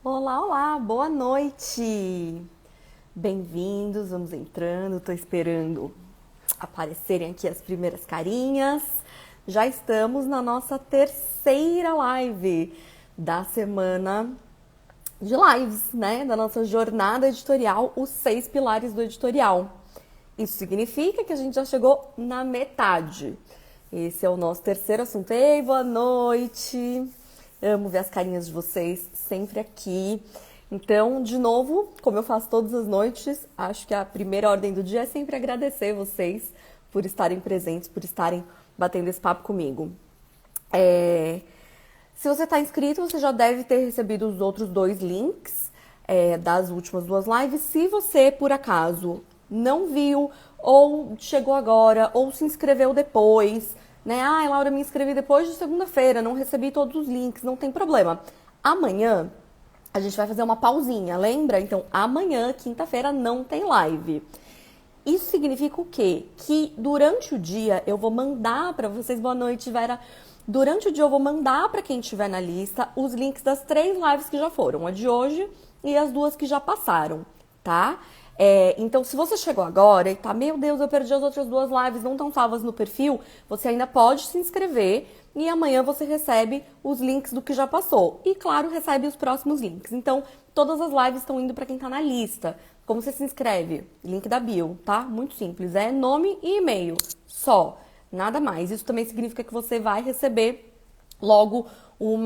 Olá, olá, boa noite! Bem-vindos, vamos entrando, tô esperando aparecerem aqui as primeiras carinhas. Já estamos na nossa terceira live da semana de lives, né? Da nossa jornada editorial, os 6 pilares do editorial. Isso significa que a gente já chegou na metade. Esse é o nosso terceiro assunto. Ei, boa noite! Amo ver as carinhas de vocês sempre aqui. Então, de novo, como eu faço todas as noites, acho que a primeira ordem do dia é sempre agradecer vocês por estarem presentes, por estarem batendo esse papo comigo. Se você está inscrito, você já deve ter recebido os outros 2 links das últimas 2 lives. Se você, por acaso, não viu, ou chegou agora, ou se inscreveu depois, né? Ah, Laura, me inscrevi depois de segunda-feira, não recebi todos os links, não tem problema. Amanhã a gente vai fazer uma pausinha, lembra? Então, amanhã, quinta-feira, não tem live. Isso significa o quê? Que durante o dia eu vou mandar para vocês, boa noite, Vera. Durante o dia eu vou mandar para quem estiver na lista os links das 3 lives que já foram, a de hoje e as 2 que já passaram, tá? Então, se você chegou agora e tá, meu Deus, eu perdi as outras 2 lives, não estão salvas no perfil, você ainda pode se inscrever e amanhã você recebe os links do que já passou. E, claro, recebe os próximos links. Então, todas as lives estão indo para quem tá na lista. Como você se inscreve? Link da bio, tá? Muito simples. É nome e e-mail. Só. Nada mais. Isso também significa que você vai receber logo um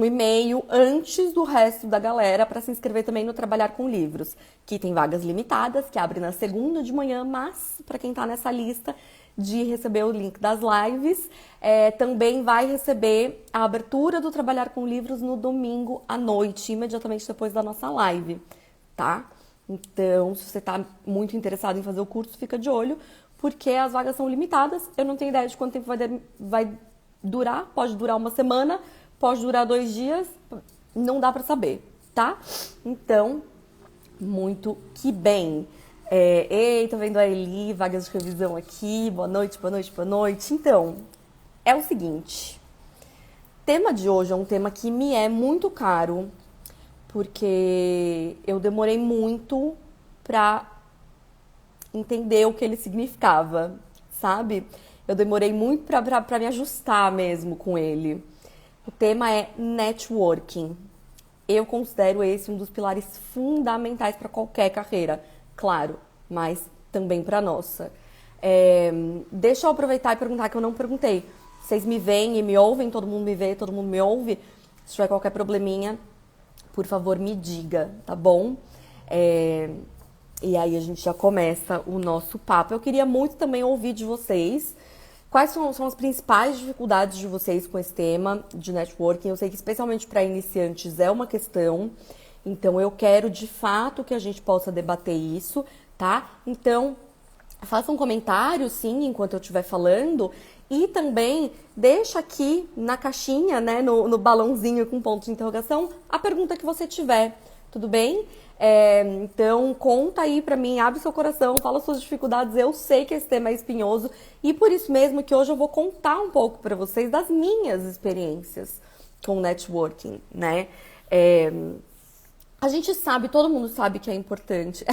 e-mail antes do resto da galera para se inscrever também no Trabalhar com Livros, que tem vagas limitadas, que abre na segunda de manhã, mas para quem está nessa lista de receber o link das lives, também vai receber a abertura do Trabalhar com Livros no domingo à noite, imediatamente depois da nossa live, tá? Então, se você está muito interessado em fazer o curso, fica de olho, porque as vagas são limitadas. Eu não tenho ideia de quanto tempo vai durar, pode durar uma semana, pode durar 2 dias, não dá pra saber, tá? Então, muito que bem. Ei, tô vendo a Eli, vagas de revisão aqui, boa noite, boa noite, boa noite. Então, é o seguinte, o tema de hoje é um tema que me é muito caro, porque eu demorei muito pra entender o que ele significava, sabe? Eu demorei muito pra me ajustar mesmo com ele. O tema é networking. Eu considero esse um dos pilares fundamentais para qualquer carreira, claro, mas também para a nossa. Deixa eu aproveitar e perguntar que eu não perguntei. Vocês me veem e me ouvem? Todo mundo me vê, todo mundo me ouve? Se tiver qualquer probleminha, por favor, me diga, tá bom? E aí a gente já começa o nosso papo. Eu queria muito também ouvir de vocês quais são as principais dificuldades de vocês com esse tema de networking. Eu sei que especialmente para iniciantes é uma questão, então eu quero de fato que a gente possa debater isso, tá? Então, faça um comentário, sim, enquanto eu estiver falando, e também deixa aqui na caixinha, né, no balãozinho com ponto de interrogação, a pergunta que você tiver, tudo bem? Então, conta aí pra mim, abre seu coração, fala suas dificuldades. Eu sei que esse tema é espinhoso e por isso mesmo que hoje eu vou contar um pouco pra vocês das minhas experiências com networking, né? A gente sabe, todo mundo sabe que é importante.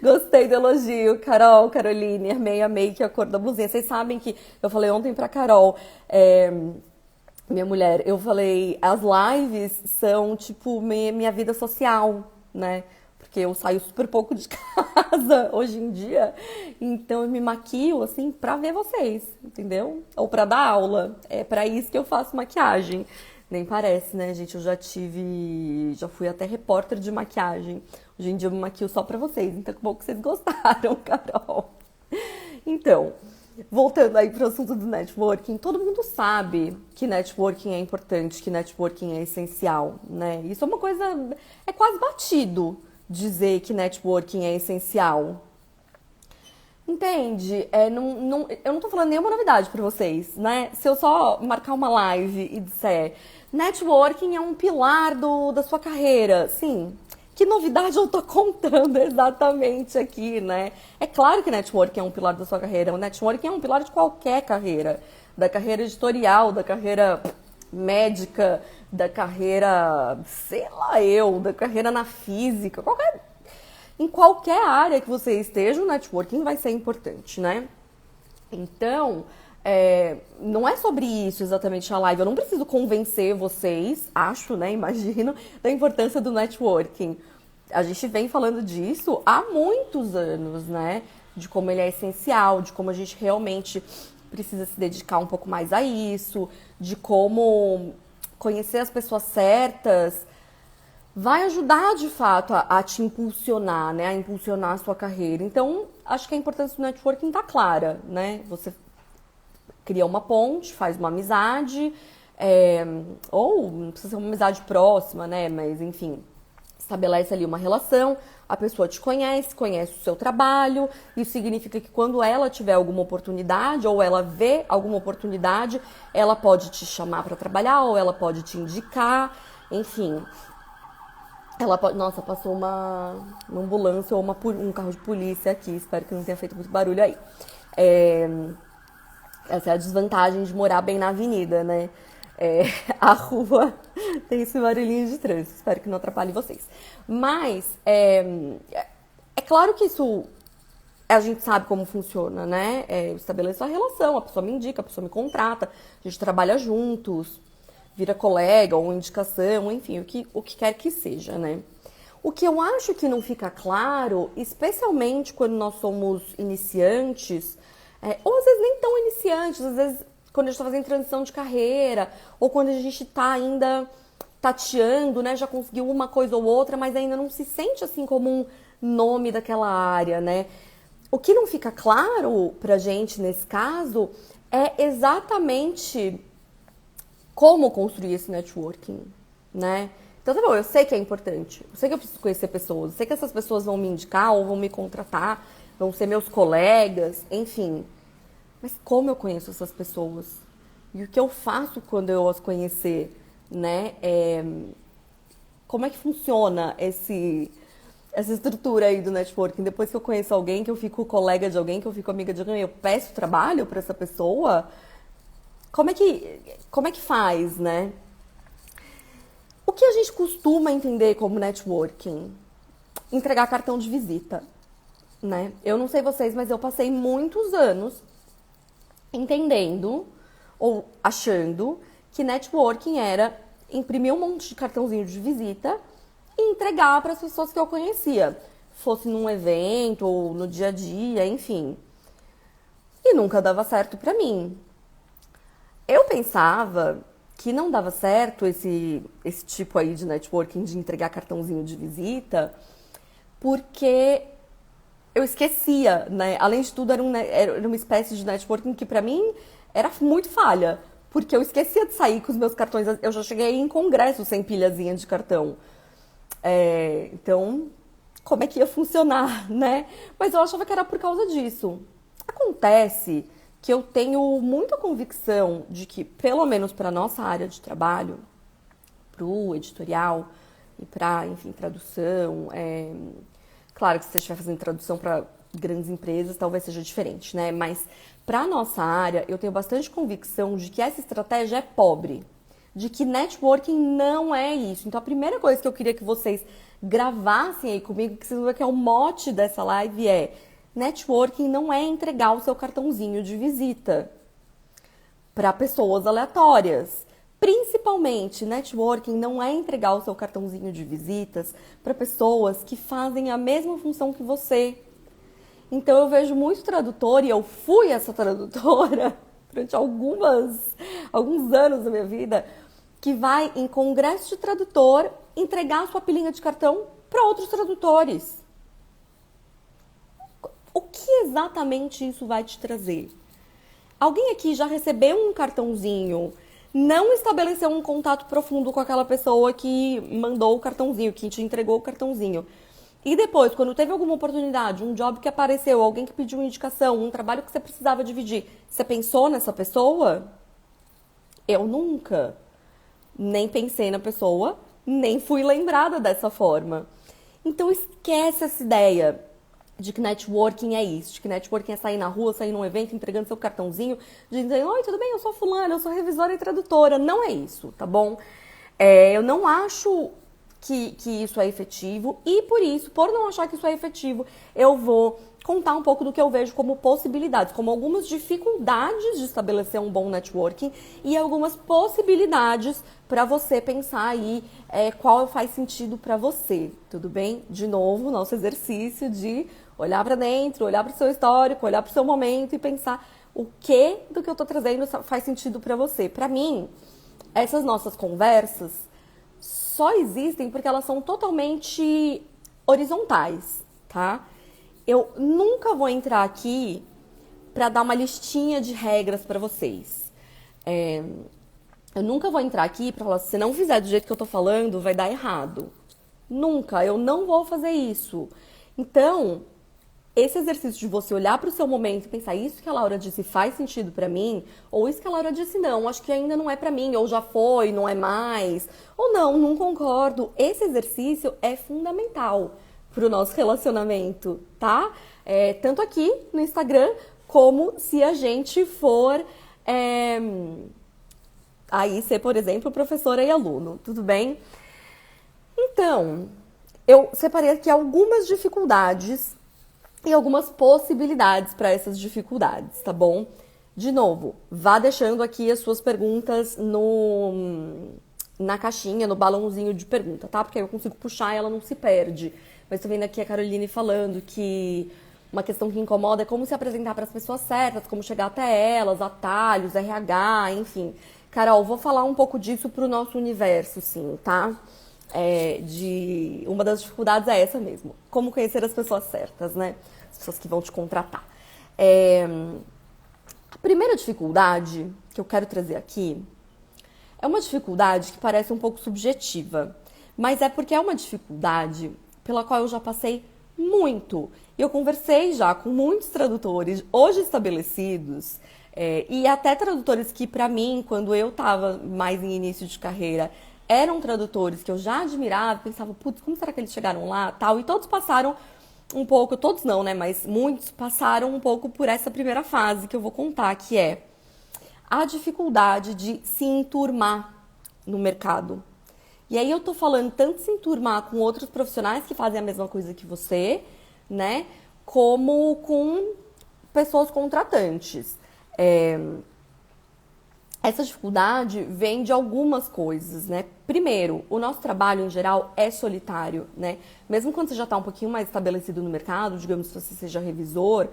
Gostei do elogio, Carol, Caroline, amei que é a cor da blusinha. Vocês sabem que eu falei ontem pra Carol, minha mulher, eu falei, as lives são tipo minha vida social, né? Porque eu saio super pouco de casa hoje em dia, então eu me maquio assim pra ver vocês, entendeu? Ou pra dar aula, é pra isso que eu faço maquiagem. Nem parece, né, gente? Eu já fui até repórter de maquiagem. Hoje em dia eu me maquio só pra vocês, então que bom que vocês gostaram, Carol. Então, voltando aí pro assunto do networking, todo mundo sabe que networking é importante, que networking é essencial, né? Isso é uma coisa, é quase batido dizer que networking é essencial. Entende? Eu não tô falando nenhuma novidade pra vocês, né? Se eu só marcar uma live e disser networking é um pilar da sua carreira, sim. Que novidade eu tô contando exatamente aqui, né? É claro que networking é um pilar da sua carreira. O networking é um pilar de qualquer carreira. Da carreira editorial, da carreira médica, da carreira, sei lá eu, da carreira na física, em qualquer área que você esteja, o networking vai ser importante, né? Então, não é sobre isso exatamente a live. Eu não preciso convencer vocês, acho, né? Imagino, da importância do networking. A gente vem falando disso há muitos anos, né? De como ele é essencial, de como a gente realmente precisa se dedicar um pouco mais a isso, de como conhecer as pessoas certas vai ajudar de fato a te impulsionar, né? A impulsionar a sua carreira. Então, acho que a importância do networking tá clara, né? Você cria uma ponte, faz uma amizade, ou não precisa ser uma amizade próxima, né? Mas enfim, estabelece ali uma relação, a pessoa te conhece, conhece o seu trabalho, isso significa que quando ela tiver alguma oportunidade ou ela vê alguma oportunidade, ela pode te chamar para trabalhar ou ela pode te indicar, enfim. Ela pode. Nossa, passou uma ambulância ou um carro de polícia aqui. Espero que não tenha feito muito barulho aí. É, essa é a desvantagem de morar bem na avenida, né? A rua tem esse barulhinho de trânsito. Espero que não atrapalhe vocês. Mas é claro que isso a gente sabe como funciona, né? Eu estabeleço a relação, a pessoa me indica, a pessoa me contrata, a gente trabalha juntos, vira colega ou indicação, enfim, o que quer que seja, né? O que eu acho que não fica claro, especialmente quando nós somos iniciantes, ou às vezes nem tão iniciantes, às vezes quando a gente está fazendo transição de carreira, ou quando a gente está ainda tateando, né? Já conseguiu uma coisa ou outra, mas ainda não se sente assim como um nome daquela área, né? O que não fica claro pra gente nesse caso é exatamente como construir esse networking, né? Então, tá bom, eu sei que é importante, eu sei que eu preciso conhecer pessoas, eu sei que essas pessoas vão me indicar ou vão me contratar, vão ser meus colegas, enfim. Mas como eu conheço essas pessoas? E o que eu faço quando eu as conhecer, né? Como é que funciona essa estrutura aí do networking? Depois que eu conheço alguém, que eu fico colega de alguém, que eu fico amiga de alguém, eu peço trabalho para essa pessoa? Como é que faz, né? O que a gente costuma entender como networking? Entregar cartão de visita, né? Eu não sei vocês, mas eu passei muitos anos entendendo ou achando que networking era imprimir um monte de cartãozinho de visita e entregar para as pessoas que eu conhecia, fosse num evento ou no dia a dia, enfim. E nunca dava certo para mim. Eu pensava que não dava certo esse tipo aí de networking, de entregar cartãozinho de visita, porque eu esquecia, né? Além de tudo, era uma espécie de networking que pra mim era muito falha, porque eu esquecia de sair com os meus cartões. Eu já cheguei em congresso sem pilhazinha de cartão. Então, como é que ia funcionar, né? Mas eu achava que era por causa disso. Acontece que eu tenho muita convicção de que, pelo menos para nossa área de trabalho, para o editorial e para, enfim, tradução, claro que se você estiver fazendo tradução para grandes empresas, talvez seja diferente, né? Mas para nossa área, eu tenho bastante convicção de que essa estratégia é pobre, de que networking não é isso. Então, a primeira coisa que eu queria que vocês gravassem aí comigo, que vocês vão ver que é o mote dessa live, networking não é entregar o seu cartãozinho de visita para pessoas aleatórias. Principalmente, networking não é entregar o seu cartãozinho de visitas para pessoas que fazem a mesma função que você. Então, eu vejo muito tradutor, e eu fui essa tradutora durante alguns anos da minha vida, que vai em congresso de tradutor entregar a sua pilhinha de cartão para outros tradutores. O que exatamente isso vai te trazer? Alguém aqui já recebeu um cartãozinho, não estabeleceu um contato profundo com aquela pessoa que mandou o cartãozinho, que te entregou o cartãozinho. E depois, quando teve alguma oportunidade, um job que apareceu, alguém que pediu uma indicação, um trabalho que você precisava dividir, você pensou nessa pessoa? Eu nunca. Nem pensei na pessoa, nem fui lembrada dessa forma. Então esquece essa ideia de que networking é isso, de que networking é sair na rua, sair num evento, entregando seu cartãozinho, dizendo, oi, tudo bem, eu sou fulana, eu sou revisora e tradutora. Não é isso, tá bom? Eu não acho que isso é efetivo e por isso, por não achar que isso é efetivo, eu vou contar um pouco do que eu vejo como possibilidades, como algumas dificuldades de estabelecer um bom networking e algumas possibilidades para você pensar aí qual faz sentido para você, tudo bem? De novo, nosso exercício de olhar para dentro, olhar para o seu histórico, olhar para o seu momento e pensar o que do que eu estou trazendo faz sentido para você. Para mim, essas nossas conversas só existem porque elas são totalmente horizontais, tá? Eu nunca vou entrar aqui para dar uma listinha de regras para vocês. Eu nunca vou entrar aqui para falar, se você não fizer do jeito que eu tô falando, vai dar errado. Nunca, eu não vou fazer isso. Então, esse exercício de você olhar para o seu momento e pensar, isso que a Laura disse faz sentido para mim, ou isso que a Laura disse não, acho que ainda não é para mim, ou já foi, não é mais, ou não concordo. Esse exercício é fundamental para o nosso relacionamento, tá? Tanto aqui no Instagram, como se a gente for aí ser, por exemplo, professora e aluno, tudo bem? Então, eu separei aqui algumas dificuldades e algumas possibilidades para essas dificuldades, tá bom? De novo, vá deixando aqui as suas perguntas na caixinha, no balãozinho de pergunta, tá? Porque aí eu consigo puxar e ela não se perde. Mas tô vendo aqui a Caroline falando que uma questão que incomoda é como se apresentar para as pessoas certas, como chegar até elas, atalhos, RH, enfim. Carol, vou falar um pouco disso pro nosso universo, sim, tá? Uma das dificuldades é essa mesmo. Como conhecer as pessoas certas, né? As pessoas que vão te contratar. A primeira dificuldade que eu quero trazer aqui é uma dificuldade que parece um pouco subjetiva, mas é porque é uma dificuldade pela qual eu já passei muito. E eu conversei já com muitos tradutores hoje estabelecidos, e até tradutores que, para mim, quando eu estava mais em início de carreira, eram tradutores que eu já admirava, pensava, putz, como será que eles chegaram lá, tal, e todos passaram um pouco, todos não, né, mas muitos passaram um pouco por essa primeira fase que eu vou contar, que é a dificuldade de se enturmar no mercado. E aí eu tô falando tanto se enturmar com outros profissionais que fazem a mesma coisa que você, né, como com pessoas contratantes. Essa dificuldade vem de algumas coisas, né? Primeiro, o nosso trabalho em geral é solitário, né? Mesmo quando você já está um pouquinho mais estabelecido no mercado, digamos que você seja revisor,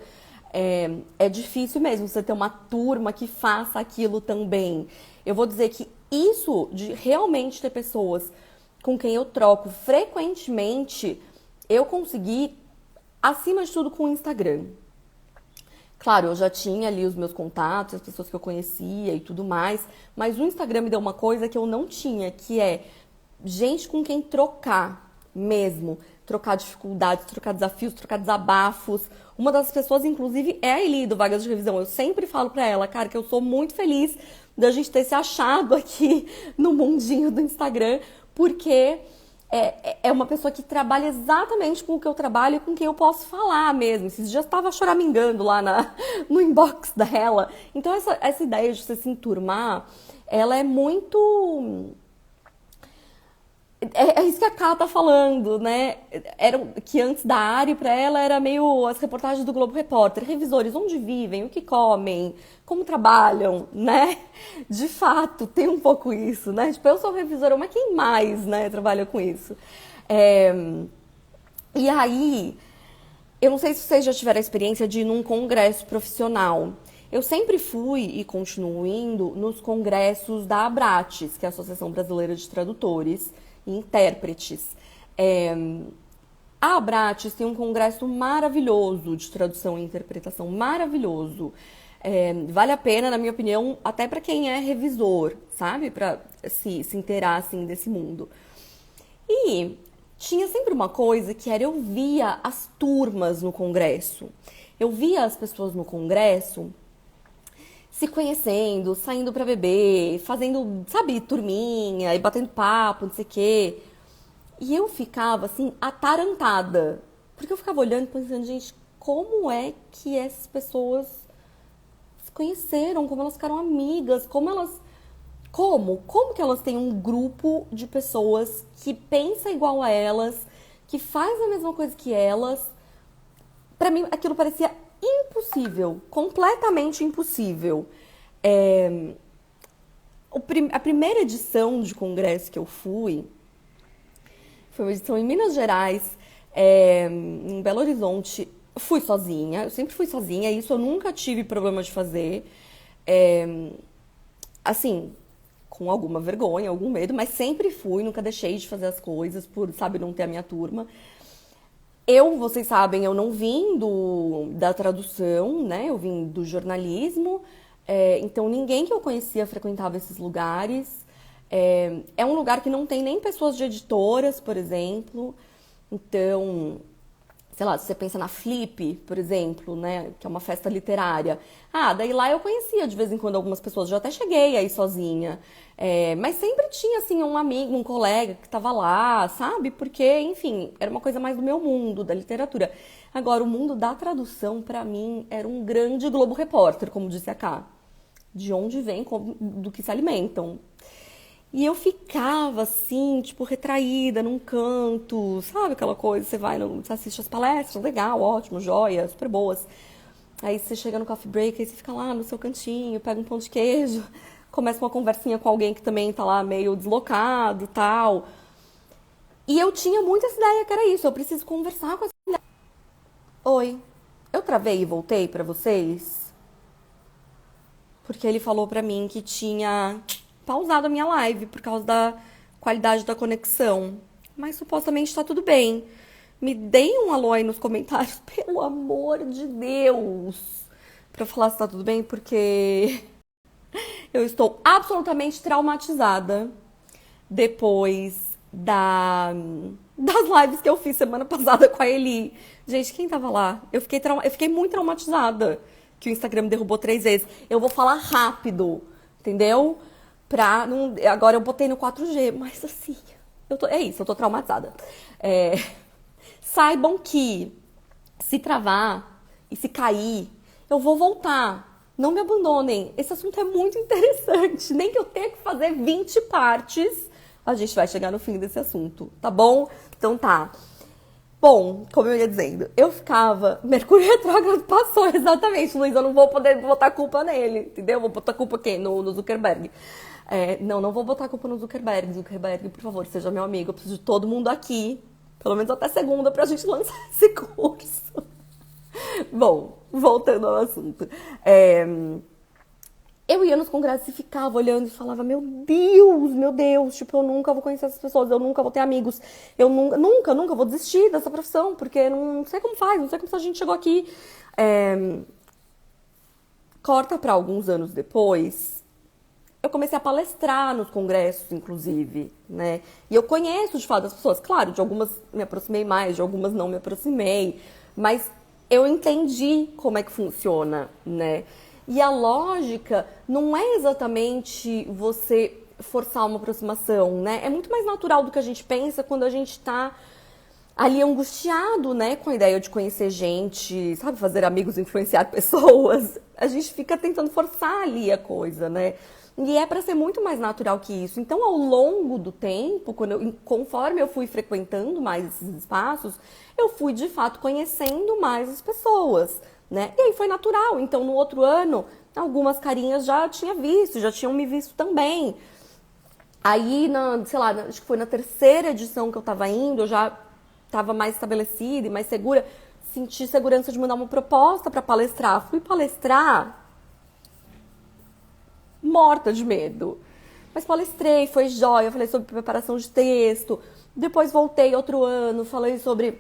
é difícil mesmo você ter uma turma que faça aquilo também. Eu vou dizer que isso de realmente ter pessoas com quem eu troco frequentemente, eu consegui, acima de tudo, com o Instagram. Claro, eu já tinha ali os meus contatos, as pessoas que eu conhecia e tudo mais, mas o Instagram me deu uma coisa que eu não tinha, que é gente com quem trocar mesmo, trocar dificuldades, trocar desafios, trocar desabafos. Uma das pessoas, inclusive, é a Eli do Vagas de Revisão. Eu sempre falo pra ela, cara, que eu sou muito feliz da gente ter se achado aqui no mundinho do Instagram, porque é uma pessoa que trabalha exatamente com o que eu trabalho e com quem eu posso falar mesmo. Esses dias estava choramingando lá no inbox dela. Então, essa ideia de você se enturmar, ela é muito... É isso que a Ká tá falando, né? Que antes da Ari, pra ela, era meio as reportagens do Globo Repórter. Revisores, onde vivem, o que comem, como trabalham, né? De fato, tem um pouco isso, né? Tipo, eu sou revisora, mas quem mais, né, trabalha com isso? E aí, eu não sei se vocês já tiveram a experiência de ir num congresso profissional. Eu sempre fui e continuo indo nos congressos da Abrates, que é a Associação Brasileira de Tradutores e Intérpretes. A Abrates tem um congresso maravilhoso de tradução e interpretação, maravilhoso. Vale a pena, na minha opinião, até para quem é revisor, sabe? Para se inteirar assim, desse mundo. E tinha sempre uma coisa que era, eu via as turmas no congresso. Eu via as pessoas no congresso se conhecendo, saindo pra beber, fazendo, sabe, turminha e batendo papo, não sei o quê. E eu ficava, assim, atarantada Porque eu ficava olhando e pensando, gente, como é que essas pessoas se conheceram, como elas ficaram amigas, como que elas têm um grupo de pessoas que pensa igual a elas, que faz a mesma coisa que elas? Pra mim, aquilo parecia impossível, completamente impossível. É, a primeira edição de congresso que eu fui foi uma edição em Minas Gerais, em Belo Horizonte. Fui sozinha, eu sempre fui sozinha, isso eu nunca tive problema de fazer. É, assim, com alguma vergonha, algum medo, mas sempre fui, nunca deixei de fazer as coisas por, sabe, não ter a minha turma. Vocês sabem, eu não vim da tradução, né? Eu vim do jornalismo, então ninguém que eu conhecia frequentava esses lugares. É um lugar que não tem nem pessoas de editoras, por exemplo. Então, sei lá, se você pensa na Flip, por exemplo, né, que é uma festa literária. Ah, daí lá eu conhecia de vez em quando algumas pessoas, já até cheguei aí sozinha. Mas sempre tinha, assim, um amigo, um colega que estava lá, sabe? Porque, enfim, era uma coisa mais do meu mundo, da literatura. Agora, o mundo da tradução, pra mim, era um grande Globo Repórter, como disse a Cá. De onde vem, do que se alimentam. E eu ficava assim, tipo, retraída num canto, sabe aquela coisa? Você vai, você assiste as palestras, legal, ótimo, joia, super boas. Aí você chega no coffee break, aí você fica lá no seu cantinho, pega um pão de queijo, começa uma conversinha com alguém que também tá lá meio deslocado e tal. E eu tinha muito essa ideia que era isso, eu preciso conversar com essa mulher. Oi, eu travei e voltei pra vocês? Porque ele falou pra mim que tinha pausado a minha live por causa da qualidade da conexão. Mas supostamente tá tudo bem. Me deem um alô aí nos comentários, pelo amor de Deus, pra falar se tá tudo bem, porque eu estou absolutamente traumatizada depois das lives que eu fiz semana passada com a Eli. Gente, quem tava lá? Eu fiquei muito traumatizada que o Instagram me derrubou 3 vezes. Eu vou falar rápido, entendeu? Agora eu botei no 4G, mas assim, é isso, eu tô traumatizada. Saibam que se travar e se cair, eu vou voltar. Não me abandonem. Esse assunto é muito interessante. Nem que eu tenha que fazer 20 partes, a gente vai chegar no fim desse assunto, tá bom? Então tá. Bom, como eu ia dizendo, eu ficava. Mercúrio retrógrado passou, exatamente, Luiz. Eu não vou poder botar a culpa nele, entendeu? Vou botar a culpa quem? No Zuckerberg. Não vou botar a culpa no Zuckerberg. Zuckerberg, por favor, seja meu amigo. Eu preciso de todo mundo aqui, pelo menos até segunda, pra gente lançar esse curso. Bom, voltando ao assunto. Eu ia nos congressos e ficava olhando e falava, meu Deus, tipo, eu nunca vou conhecer essas pessoas, eu nunca vou ter amigos, eu nunca vou desistir dessa profissão, porque não sei como faz, não sei como a gente chegou aqui. Corta para alguns anos depois, eu comecei a palestrar nos congressos, inclusive, né? E eu conheço, de fato, as pessoas. Claro, de algumas me aproximei mais, de algumas não me aproximei, mas eu entendi como é que funciona, né? E a lógica não é exatamente você forçar uma aproximação, né? É muito mais natural do que a gente pensa quando a gente tá ali angustiado, né, com a ideia de conhecer gente, sabe, fazer amigos, influenciar pessoas. A gente fica tentando forçar ali a coisa, né? E é para ser muito mais natural que isso. Então, ao longo do tempo, conforme eu fui frequentando mais esses espaços, eu fui de fato conhecendo mais as pessoas, né? E aí foi natural. Então, no outro ano, algumas carinhas já tinha visto, já tinham me visto também. Aí, sei lá, acho que foi na terceira edição que eu tava indo, eu já estava mais estabelecida e mais segura, senti segurança de mandar uma proposta para palestrar. Fui palestrar morta de medo. Mas palestrei, foi jóia, falei sobre preparação de texto. Depois voltei outro ano, falei sobre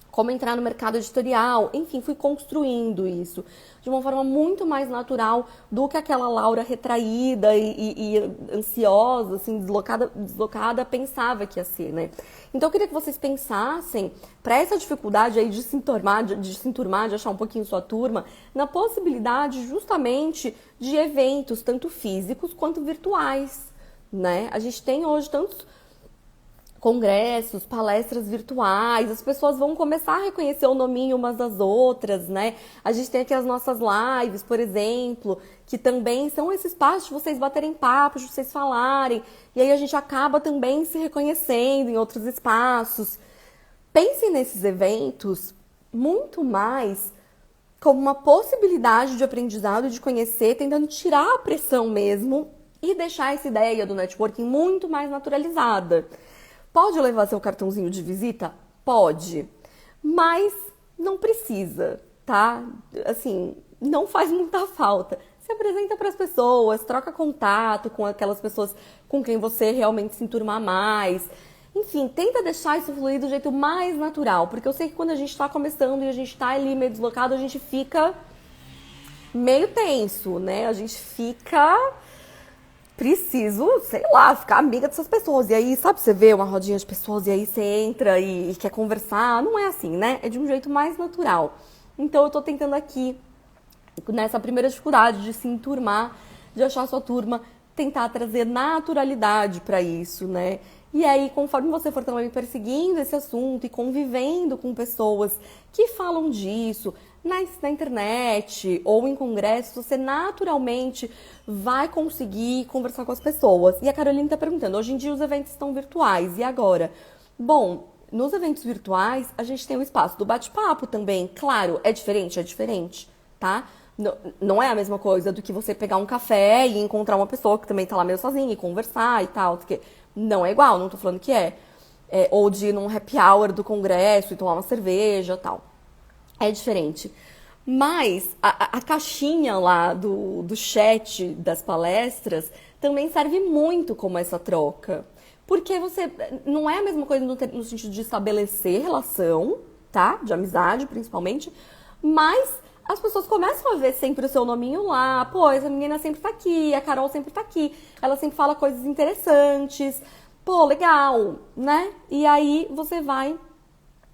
como entrar no mercado editorial. Enfim, fui construindo isso de uma forma muito mais natural do que aquela Laura retraída e ansiosa, assim, deslocada pensava que ia ser, né? Então eu queria que vocês pensassem para essa dificuldade aí de se enturmar, de achar um pouquinho sua turma, na possibilidade justamente de eventos, tanto físicos quanto virtuais, né? A gente tem hoje tantos congressos, palestras virtuais, as pessoas vão começar a reconhecer o nominho umas das outras, né? A gente tem aqui as nossas lives, por exemplo, que também são esses espaços de vocês baterem papo, de vocês falarem, e aí a gente acaba também se reconhecendo em outros espaços. Pensem nesses eventos muito mais como uma possibilidade de aprendizado, de conhecer, tentando tirar a pressão mesmo e deixar essa ideia do networking muito mais naturalizada. Pode levar seu cartãozinho de visita? Pode, mas não precisa, tá? Assim, não faz muita falta. Se apresenta para as pessoas, troca contato com aquelas pessoas com quem você realmente se enturmar mais. Enfim, tenta deixar isso fluir do jeito mais natural, porque eu sei que quando a gente está começando e a gente está ali meio deslocado, a gente fica meio tenso, né? A gente fica... Preciso, sei lá, ficar amiga dessas pessoas. E aí, sabe, você vê uma rodinha de pessoas e aí você entra e quer conversar. Não é assim, né? É de um jeito mais natural. Então eu tô tentando aqui, nessa primeira dificuldade de se enturmar, de achar a sua turma, tentar trazer naturalidade para isso, né? E aí, conforme você for também perseguindo esse assunto e convivendo com pessoas que falam disso, na internet ou em congressos, você naturalmente vai conseguir conversar com as pessoas. E a Caroline está perguntando, hoje em dia os eventos estão virtuais, e agora? Bom, nos eventos virtuais, a gente tem o espaço do bate-papo também. Claro, é diferente, tá? Não é a mesma coisa do que você pegar um café e encontrar uma pessoa que também tá lá meio sozinha e conversar e tal. Porque não é igual, não tô falando que é. Ou de ir num happy hour do congresso e tomar uma cerveja e tal. É diferente. Mas a caixinha lá do chat das palestras também serve muito como essa troca. Porque você não é a mesma coisa no sentido de estabelecer relação, tá? De amizade, principalmente. Mas as pessoas começam a ver sempre o seu nominho lá. Pô, essa menina sempre tá aqui, a Carol sempre tá aqui. Ela sempre fala coisas interessantes. Pô, legal, né? E aí você vai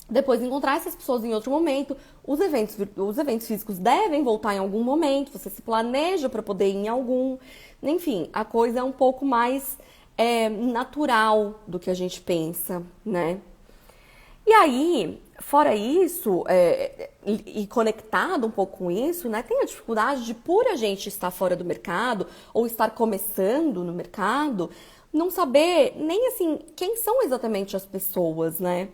depois encontrar essas pessoas em outro momento. Os eventos físicos devem voltar em algum momento, você se planeja para poder ir em algum. Enfim, a coisa é um pouco mais natural do que a gente pensa, né? E aí, fora isso, e conectado um pouco com isso, né, tem a dificuldade de, por a gente estar fora do mercado ou estar começando no mercado, não saber nem assim quem são exatamente as pessoas, né?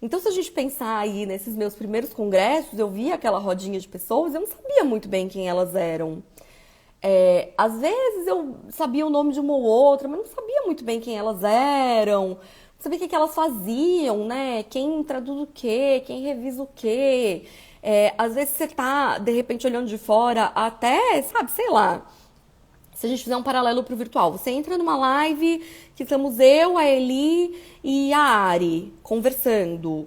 Então, se a gente pensar aí nesses meus primeiros congressos, eu via aquela rodinha de pessoas, eu não sabia muito bem quem elas eram. Às vezes eu sabia o nome de uma ou outra, mas não sabia muito bem quem elas eram, não sabia o que elas faziam, né? Quem traduz o quê, quem revisa o quê. Às vezes você tá, de repente, olhando de fora, até, sabe, sei lá. Se a gente fizer um paralelo para o virtual, você entra numa live que estamos eu, a Eli e a Ari conversando.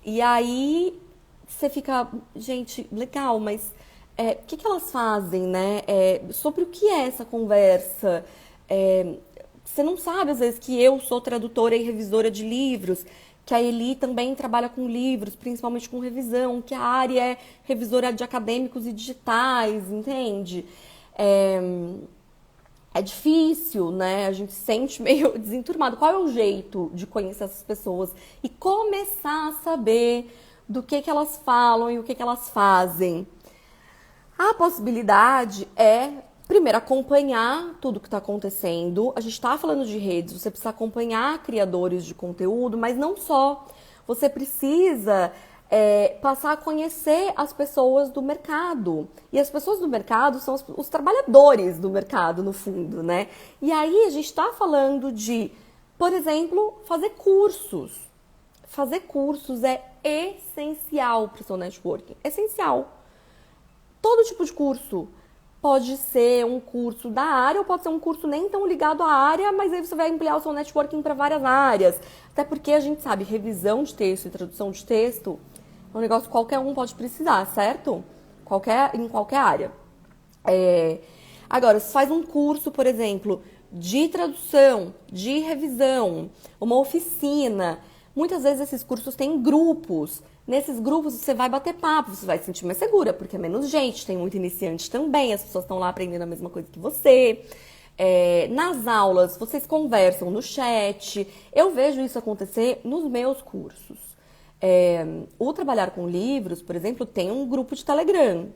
E aí você fica, gente, legal, mas o que elas fazem, né? Sobre o que é essa conversa? Você não sabe, às vezes, que eu sou tradutora e revisora de livros, que a Eli também trabalha com livros, principalmente com revisão, que a Ari é revisora de acadêmicos e digitais, entende? É difícil, né? A gente se sente meio desenturmado. Qual é o jeito de conhecer essas pessoas e começar a saber do que elas falam e o que elas fazem? A possibilidade é, primeiro, acompanhar tudo que está acontecendo. A gente está falando de redes, você precisa acompanhar criadores de conteúdo, mas não só. Você precisa passar a conhecer as pessoas do mercado. E as pessoas do mercado são os trabalhadores do mercado, no fundo, né? E aí a gente está falando de, por exemplo, fazer cursos. Fazer cursos é essencial para o seu networking. Essencial. Todo tipo de curso. Pode ser um curso da área ou pode ser um curso nem tão ligado à área, mas aí você vai ampliar o seu networking para várias áreas. Até porque a gente sabe, revisão de texto e tradução de texto é um negócio que qualquer um pode precisar, certo? Em qualquer área. Agora, se faz um curso, por exemplo, de tradução, de revisão, uma oficina, muitas vezes esses cursos têm grupos. Nesses grupos você vai bater papo, você vai se sentir mais segura, porque é menos gente, tem muito iniciante também, as pessoas estão lá aprendendo a mesma coisa que você. Nas aulas, vocês conversam no chat. Eu vejo isso acontecer nos meus cursos. O Trabalhar com Livros, por exemplo, tem um grupo de Telegram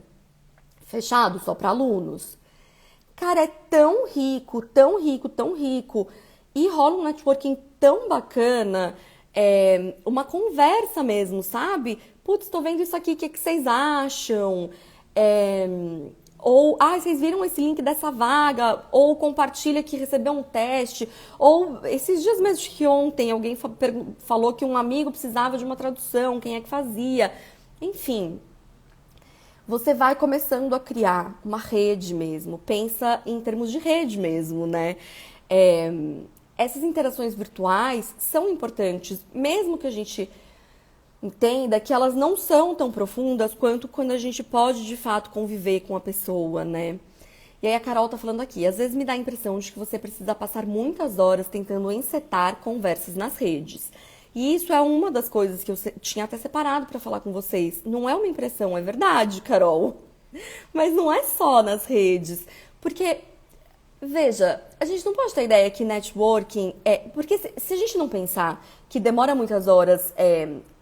fechado só para alunos. Cara, é tão rico, tão rico, tão rico. E rola um networking tão bacana, uma conversa mesmo, sabe? Putz, tô vendo isso aqui, o que que vocês acham? Ou, vocês viram esse link dessa vaga? Ou compartilha que recebeu um teste. Ou, esses dias mesmo que ontem, alguém falou que um amigo precisava de uma tradução, quem é que fazia? Enfim, você vai começando a criar uma rede mesmo. Pensa em termos de rede mesmo, né? Essas interações virtuais são importantes, mesmo que a gente entenda que elas não são tão profundas quanto quando a gente pode, de fato, conviver com a pessoa, né? E aí a Carol tá falando aqui, às vezes me dá a impressão de que você precisa passar muitas horas tentando encetar conversas nas redes. E isso é uma das coisas que eu tinha até separado para falar com vocês. Não é uma impressão, é verdade, Carol. Mas não é só nas redes. Porque, veja, a gente não pode ter a ideia que networking é... Porque se a gente não pensar que demora muitas horas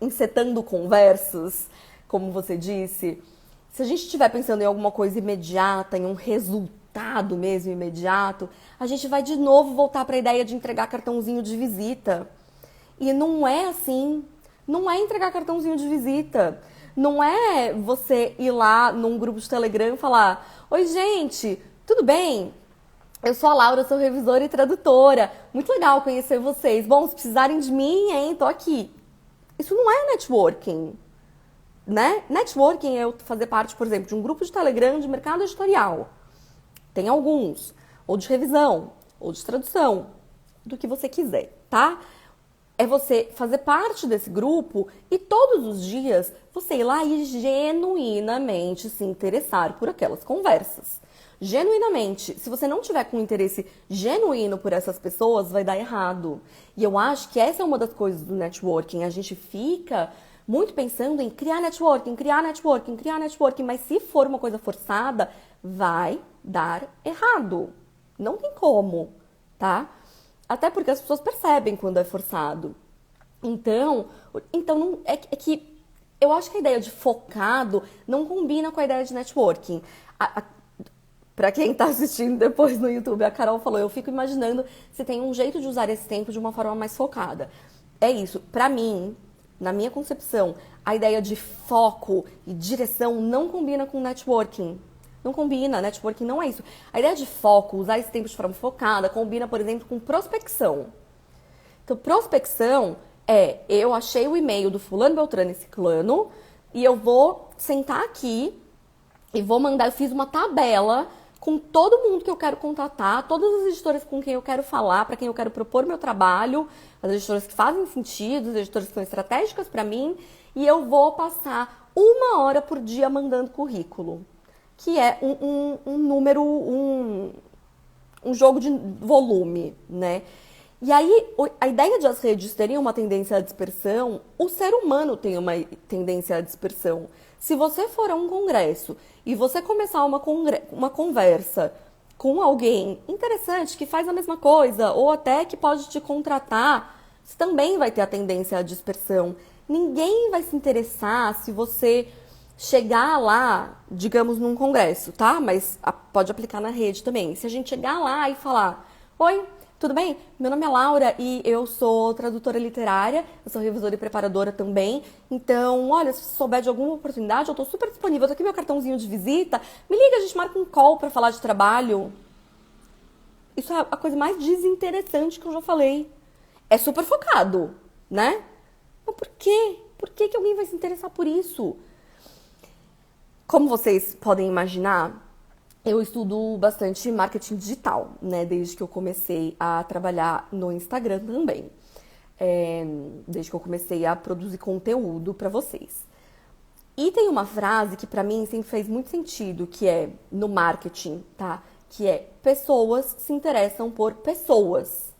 encetando conversas, como você disse, se a gente estiver pensando em alguma coisa imediata, em um resultado mesmo imediato, a gente vai de novo voltar para a ideia de entregar cartãozinho de visita. E não é assim, não é entregar cartãozinho de visita, não é você ir lá num grupo de Telegram e falar: oi, gente, tudo bem? Eu sou a Laura, sou revisora e tradutora, muito legal conhecer vocês. Bom, se precisarem de mim, hein, tô aqui. Isso não é networking, né? Networking é eu fazer parte, por exemplo, de um grupo de Telegram de mercado editorial. Tem alguns, ou de revisão, ou de tradução, do que você quiser, tá? É você fazer parte desse grupo e todos os dias você ir lá e genuinamente se interessar por aquelas conversas. Genuinamente. Se você não tiver com interesse genuíno por essas pessoas, vai dar errado. E eu acho que essa é uma das coisas do networking. A gente fica muito pensando em criar networking, criar networking, criar networking, mas se for uma coisa forçada, vai dar errado. Não tem como, tá? Até porque as pessoas percebem quando é forçado. Então não, é que eu acho que a ideia de focado não combina com a ideia de networking. Pra quem tá assistindo depois no YouTube, a Carol falou, eu fico imaginando se tem um jeito de usar esse tempo de uma forma mais focada. É isso. Pra mim, na minha concepção, a ideia de foco e direção não combina com networking. Não combina, networking não é isso. A ideia de foco, usar esse tempo de forma focada, combina, por exemplo, com prospecção. Então, prospecção eu achei o e-mail do fulano, beltrano e ciclano e eu vou sentar aqui e vou mandar, eu fiz uma tabela com todo mundo que eu quero contatar, todas as editoras com quem eu quero falar, para quem eu quero propor meu trabalho, as editoras que fazem sentido, as editoras que são estratégicas para mim, e eu vou passar 1 hora por dia mandando currículo. Que é um número, um jogo de volume, né? E aí, a ideia de as redes terem uma tendência à dispersão, o ser humano tem uma tendência à dispersão. Se você for a um congresso e você começar uma conversa com alguém interessante que faz a mesma coisa, ou até que pode te contratar, você também vai ter a tendência à dispersão. Ninguém vai se interessar se você chegar lá, digamos, num congresso, tá? Mas pode aplicar na rede também. Se a gente chegar lá e falar: oi, tudo bem? Meu nome é Laura e eu sou tradutora literária, eu sou revisora e preparadora também. Então, olha, se você souber de alguma oportunidade, eu tô super disponível. Tô aqui meu cartãozinho de visita. Me liga, a gente marca um call pra falar de trabalho. Isso é a coisa mais desinteressante que eu já falei. É super focado, né? Mas por quê? Por que alguém vai se interessar por isso? Como vocês podem imaginar, eu estudo bastante marketing digital, né? Desde que eu comecei a trabalhar no Instagram também. Desde que eu comecei a produzir conteúdo para vocês. E tem uma frase que para mim sempre fez muito sentido, que é no marketing, tá? Que é: pessoas se interessam por pessoas.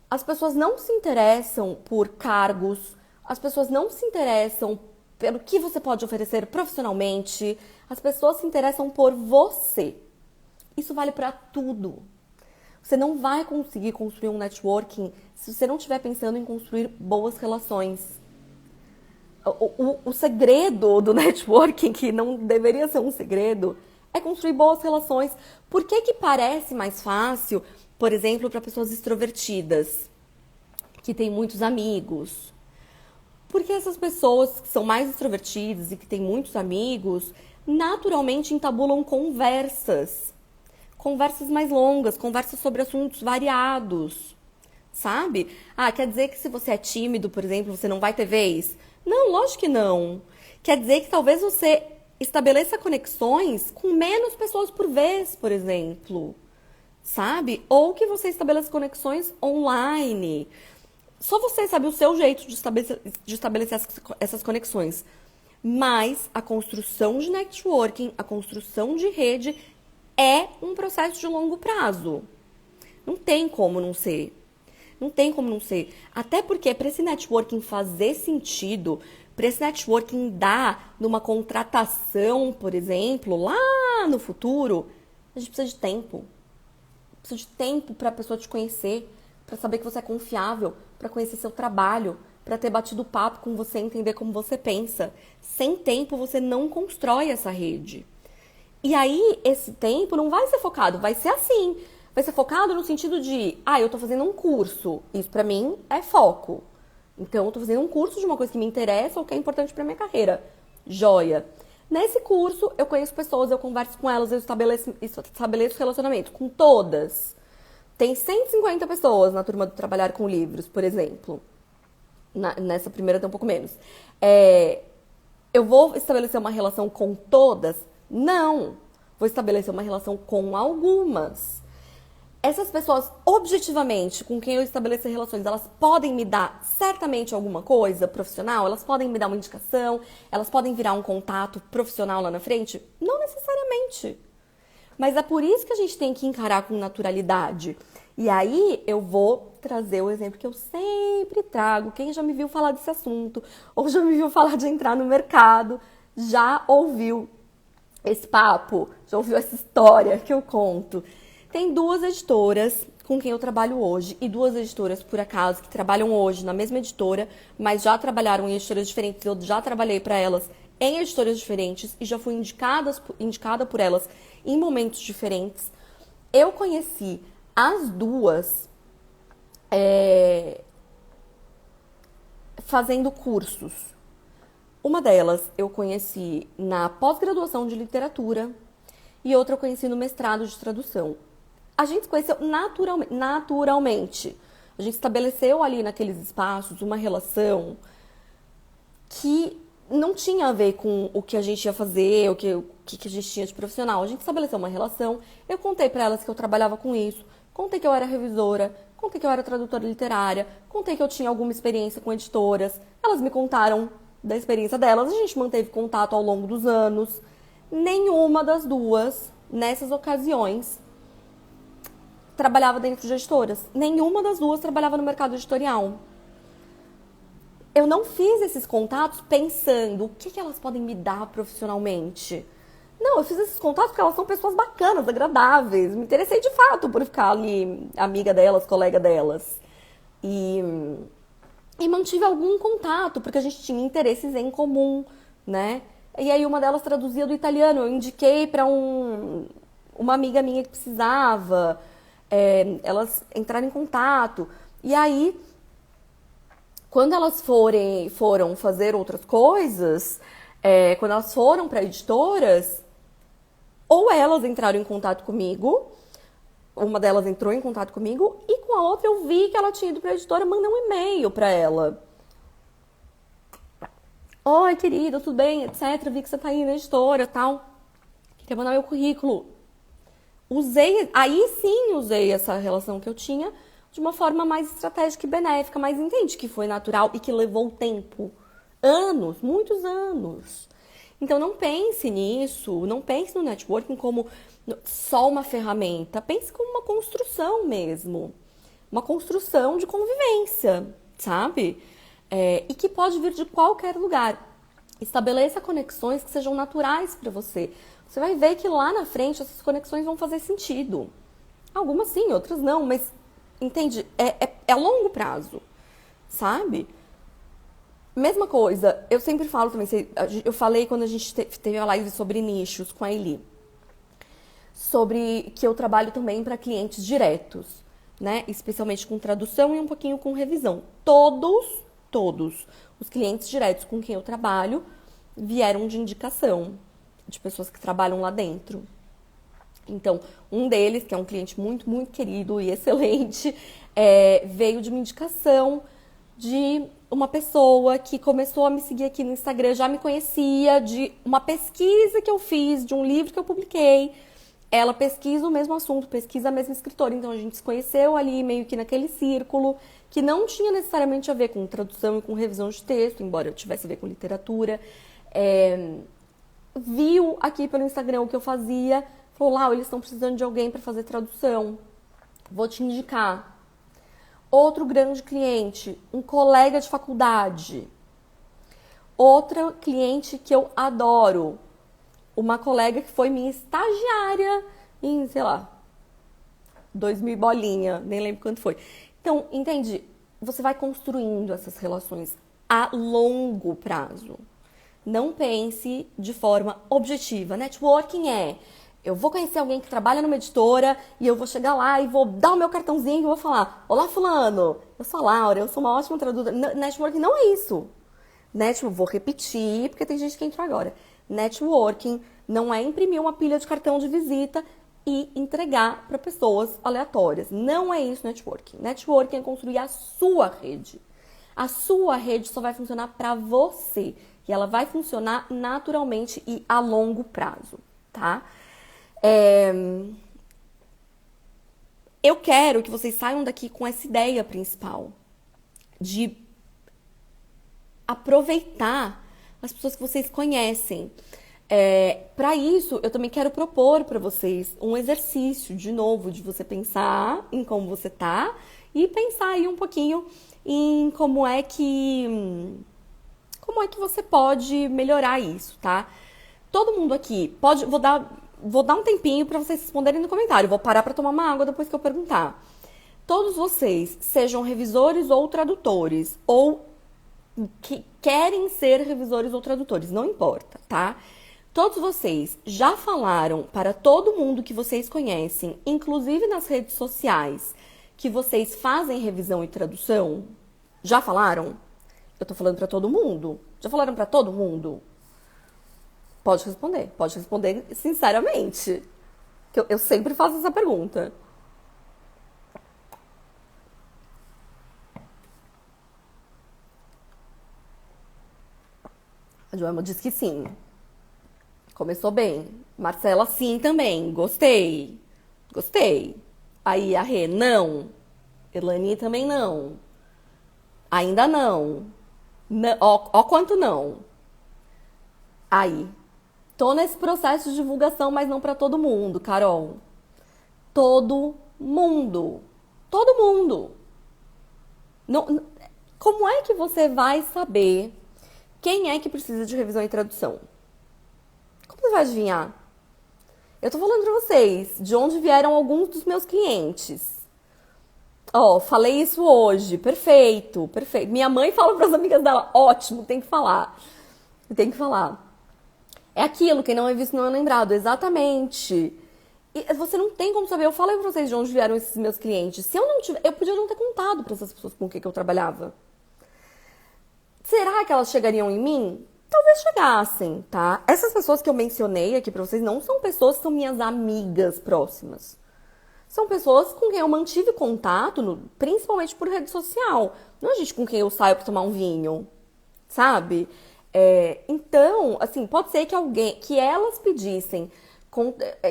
As pessoas não se interessam por cargos, as pessoas não se interessam pelo que você pode oferecer profissionalmente, as pessoas se interessam por você. Isso vale para tudo. Você não vai conseguir construir um networking se você não estiver pensando em construir boas relações. O segredo do networking, que não deveria ser um segredo, é construir boas relações. Por que que parece mais fácil, por exemplo, para pessoas extrovertidas, que têm muitos amigos? Porque essas pessoas que são mais extrovertidas e que têm muitos amigos, naturalmente entabulam conversas. Conversas mais longas, conversas sobre assuntos variados, sabe? Ah, quer dizer que se você é tímido, por exemplo, você não vai ter vez? Não, lógico que não. Quer dizer que talvez você estabeleça conexões com menos pessoas por vez, por exemplo, sabe? Ou que você estabeleça conexões online. Só você sabe o seu jeito de estabelecer essas conexões. Mas a construção de networking, a construção de rede é um processo de longo prazo. Não tem como não ser. Não tem como não ser. Até porque para esse networking fazer sentido, para esse networking dar numa contratação, por exemplo, lá no futuro, a gente precisa de tempo. Precisa de tempo para a pessoa te conhecer, para saber que você é confiável, para conhecer seu trabalho, para ter batido papo com você, entender como você pensa. Sem tempo você não constrói essa rede. E aí esse tempo não vai ser focado, vai ser assim. Vai ser focado no sentido de, eu tô fazendo um curso. Isso pra mim é foco. Então eu tô fazendo um curso de uma coisa que me interessa ou que é importante pra minha carreira. Joia. Nesse curso eu conheço pessoas, eu converso com elas, eu estabeleço relacionamento com todas. Tem 150 pessoas na turma do Trabalhar com Livros, por exemplo. Nessa primeira tem um pouco menos. Eu vou estabelecer uma relação com todas? Não. Vou estabelecer uma relação com algumas. Essas pessoas, objetivamente, com quem eu estabelecer relações, elas podem me dar certamente alguma coisa profissional? Elas podem me dar uma indicação? Elas podem virar um contato profissional lá na frente? Não necessariamente. Mas é por isso que a gente tem que encarar com naturalidade. E aí eu vou trazer o exemplo que eu sempre trago. Quem já me viu falar desse assunto, ou já me viu falar de entrar no mercado, já ouviu esse papo, já ouviu essa história que eu conto. Tem duas editoras com quem eu trabalho hoje e duas editoras, por acaso, que trabalham hoje na mesma editora, mas já trabalharam em editoras diferentes. Eu já trabalhei para elas em editoras diferentes e já fui indicada por elas em momentos diferentes. Eu conheci as duas fazendo cursos. Uma delas eu conheci na pós-graduação de literatura e outra eu conheci no mestrado de tradução. A gente se conheceu naturalmente. A gente estabeleceu ali naqueles espaços uma relação que não tinha a ver com o que a gente ia fazer, o que a gente tinha de profissional. A gente estabeleceu uma relação, eu contei para elas que eu trabalhava com isso, contei que eu era revisora, contei que eu era tradutora literária, contei que eu tinha alguma experiência com editoras. Elas me contaram da experiência delas, a gente manteve contato ao longo dos anos. Nenhuma das duas, nessas ocasiões, trabalhava dentro de editoras. Nenhuma das duas trabalhava no mercado editorial. Eu não fiz esses contatos pensando o que elas podem me dar profissionalmente. Não, eu fiz esses contatos porque elas são pessoas bacanas, agradáveis. Me interessei de fato por ficar ali amiga delas, colega delas. E mantive algum contato, porque a gente tinha interesses em comum, né? E aí uma delas traduzia do italiano, eu indiquei para uma amiga minha que precisava, elas entraram em contato. E aí, quando elas foram fazer outras coisas, quando elas foram para editoras, ou elas entraram em contato comigo, uma delas entrou em contato comigo, e com a outra eu vi que ela tinha ido para a editora, mandei um e-mail para ela. Oi, querida, tudo bem, etc. Vi que você tá aí na editora e tal. Queria mandar meu currículo. Aí sim usei essa relação que eu tinha de uma forma mais estratégica e benéfica, mas entende que foi natural e que levou tempo. Anos, muitos anos. Então não pense nisso, não pense no networking como só uma ferramenta. Pense como uma construção mesmo. Uma construção de convivência, sabe? E que pode vir de qualquer lugar. Estabeleça conexões que sejam naturais para você. você vai ver que lá na frente essas conexões vão fazer sentido. Algumas sim, outras não, mas entende? É a longo prazo, sabe? Mesma coisa, eu sempre falo também, eu falei quando a gente teve a live sobre nichos com a Eli, sobre que eu trabalho também para clientes diretos, né? Especialmente com tradução e um pouquinho com revisão. Todos os clientes diretos com quem eu trabalho vieram de indicação de pessoas que trabalham lá dentro. Então, um deles, que é um cliente muito, muito querido e excelente, veio de uma indicação de uma pessoa que começou a me seguir aqui no Instagram, já me conhecia, de uma pesquisa que eu fiz, de um livro que eu publiquei. Ela pesquisa o mesmo assunto, pesquisa a mesma escritora. Então, a gente se conheceu ali, meio que naquele círculo, que não tinha necessariamente a ver com tradução e com revisão de texto, embora eu tivesse a ver com literatura. Viu aqui pelo Instagram o que eu fazia, falou, Lau, eles estão precisando de alguém para fazer tradução. Vou te indicar. Outro grande cliente, um colega de faculdade. Outra cliente que eu adoro, uma colega que foi minha estagiária em, sei lá, 2000 bolinha, nem lembro quanto foi. Então, entende? Você vai construindo essas relações a longo prazo. Não pense de forma objetiva. Networking eu vou conhecer alguém que trabalha numa editora e eu vou chegar lá e vou dar o meu cartãozinho e vou falar, olá fulano, eu sou a Laura, eu sou uma ótima tradutora. Networking não é isso. Networking, vou repetir porque tem gente que entrou agora. Networking não é imprimir uma pilha de cartão de visita e entregar para pessoas aleatórias. Não é isso networking. Networking é construir a sua rede. A sua rede só vai funcionar para você. E ela vai funcionar naturalmente e a longo prazo, tá? Eu quero que vocês saiam daqui com essa ideia principal de aproveitar as pessoas que vocês conhecem. Para isso, eu também quero propor para vocês um exercício, de novo, de você pensar em como você tá e pensar aí um pouquinho em como é que você pode melhorar isso, tá? Todo mundo aqui pode... Vou dar um tempinho para vocês responderem no comentário. Vou parar para tomar uma água depois que eu perguntar. Todos vocês, sejam revisores ou tradutores, ou que querem ser revisores ou tradutores, não importa, tá? Todos vocês já falaram para todo mundo que vocês conhecem, inclusive nas redes sociais, que vocês fazem revisão e tradução? Já falaram? Eu tô falando para todo mundo. Já falaram para todo mundo? Pode responder sinceramente. Que eu sempre faço essa pergunta. A Joelma diz que sim. Começou bem. Marcela, sim também. Gostei. Aí a Rê, não. Elani também não. Ainda não. Ó quanto não. Aí. Tô nesse processo de divulgação, mas não para todo mundo, Carol. Todo mundo. Todo mundo. Não, como é que você vai saber quem é que precisa de revisão e tradução? Como você vai adivinhar? Eu tô falando pra vocês de onde vieram alguns dos meus clientes. Falei isso hoje. Perfeito. Minha mãe fala pras amigas dela, ótimo, tem que falar. É aquilo, quem não é visto não é lembrado, exatamente. E você não tem como saber, eu falei pra vocês de onde vieram esses meus clientes. Se eu não tiver, eu podia não ter contado pra essas pessoas com o que eu trabalhava. Será que elas chegariam em mim? Talvez chegassem, tá? Essas pessoas que eu mencionei aqui pra vocês não são pessoas que são minhas amigas próximas. São pessoas com quem eu mantive contato, principalmente por rede social. Não é gente com quem eu saio pra tomar um vinho, sabe? Então, assim, pode ser que elas pedissem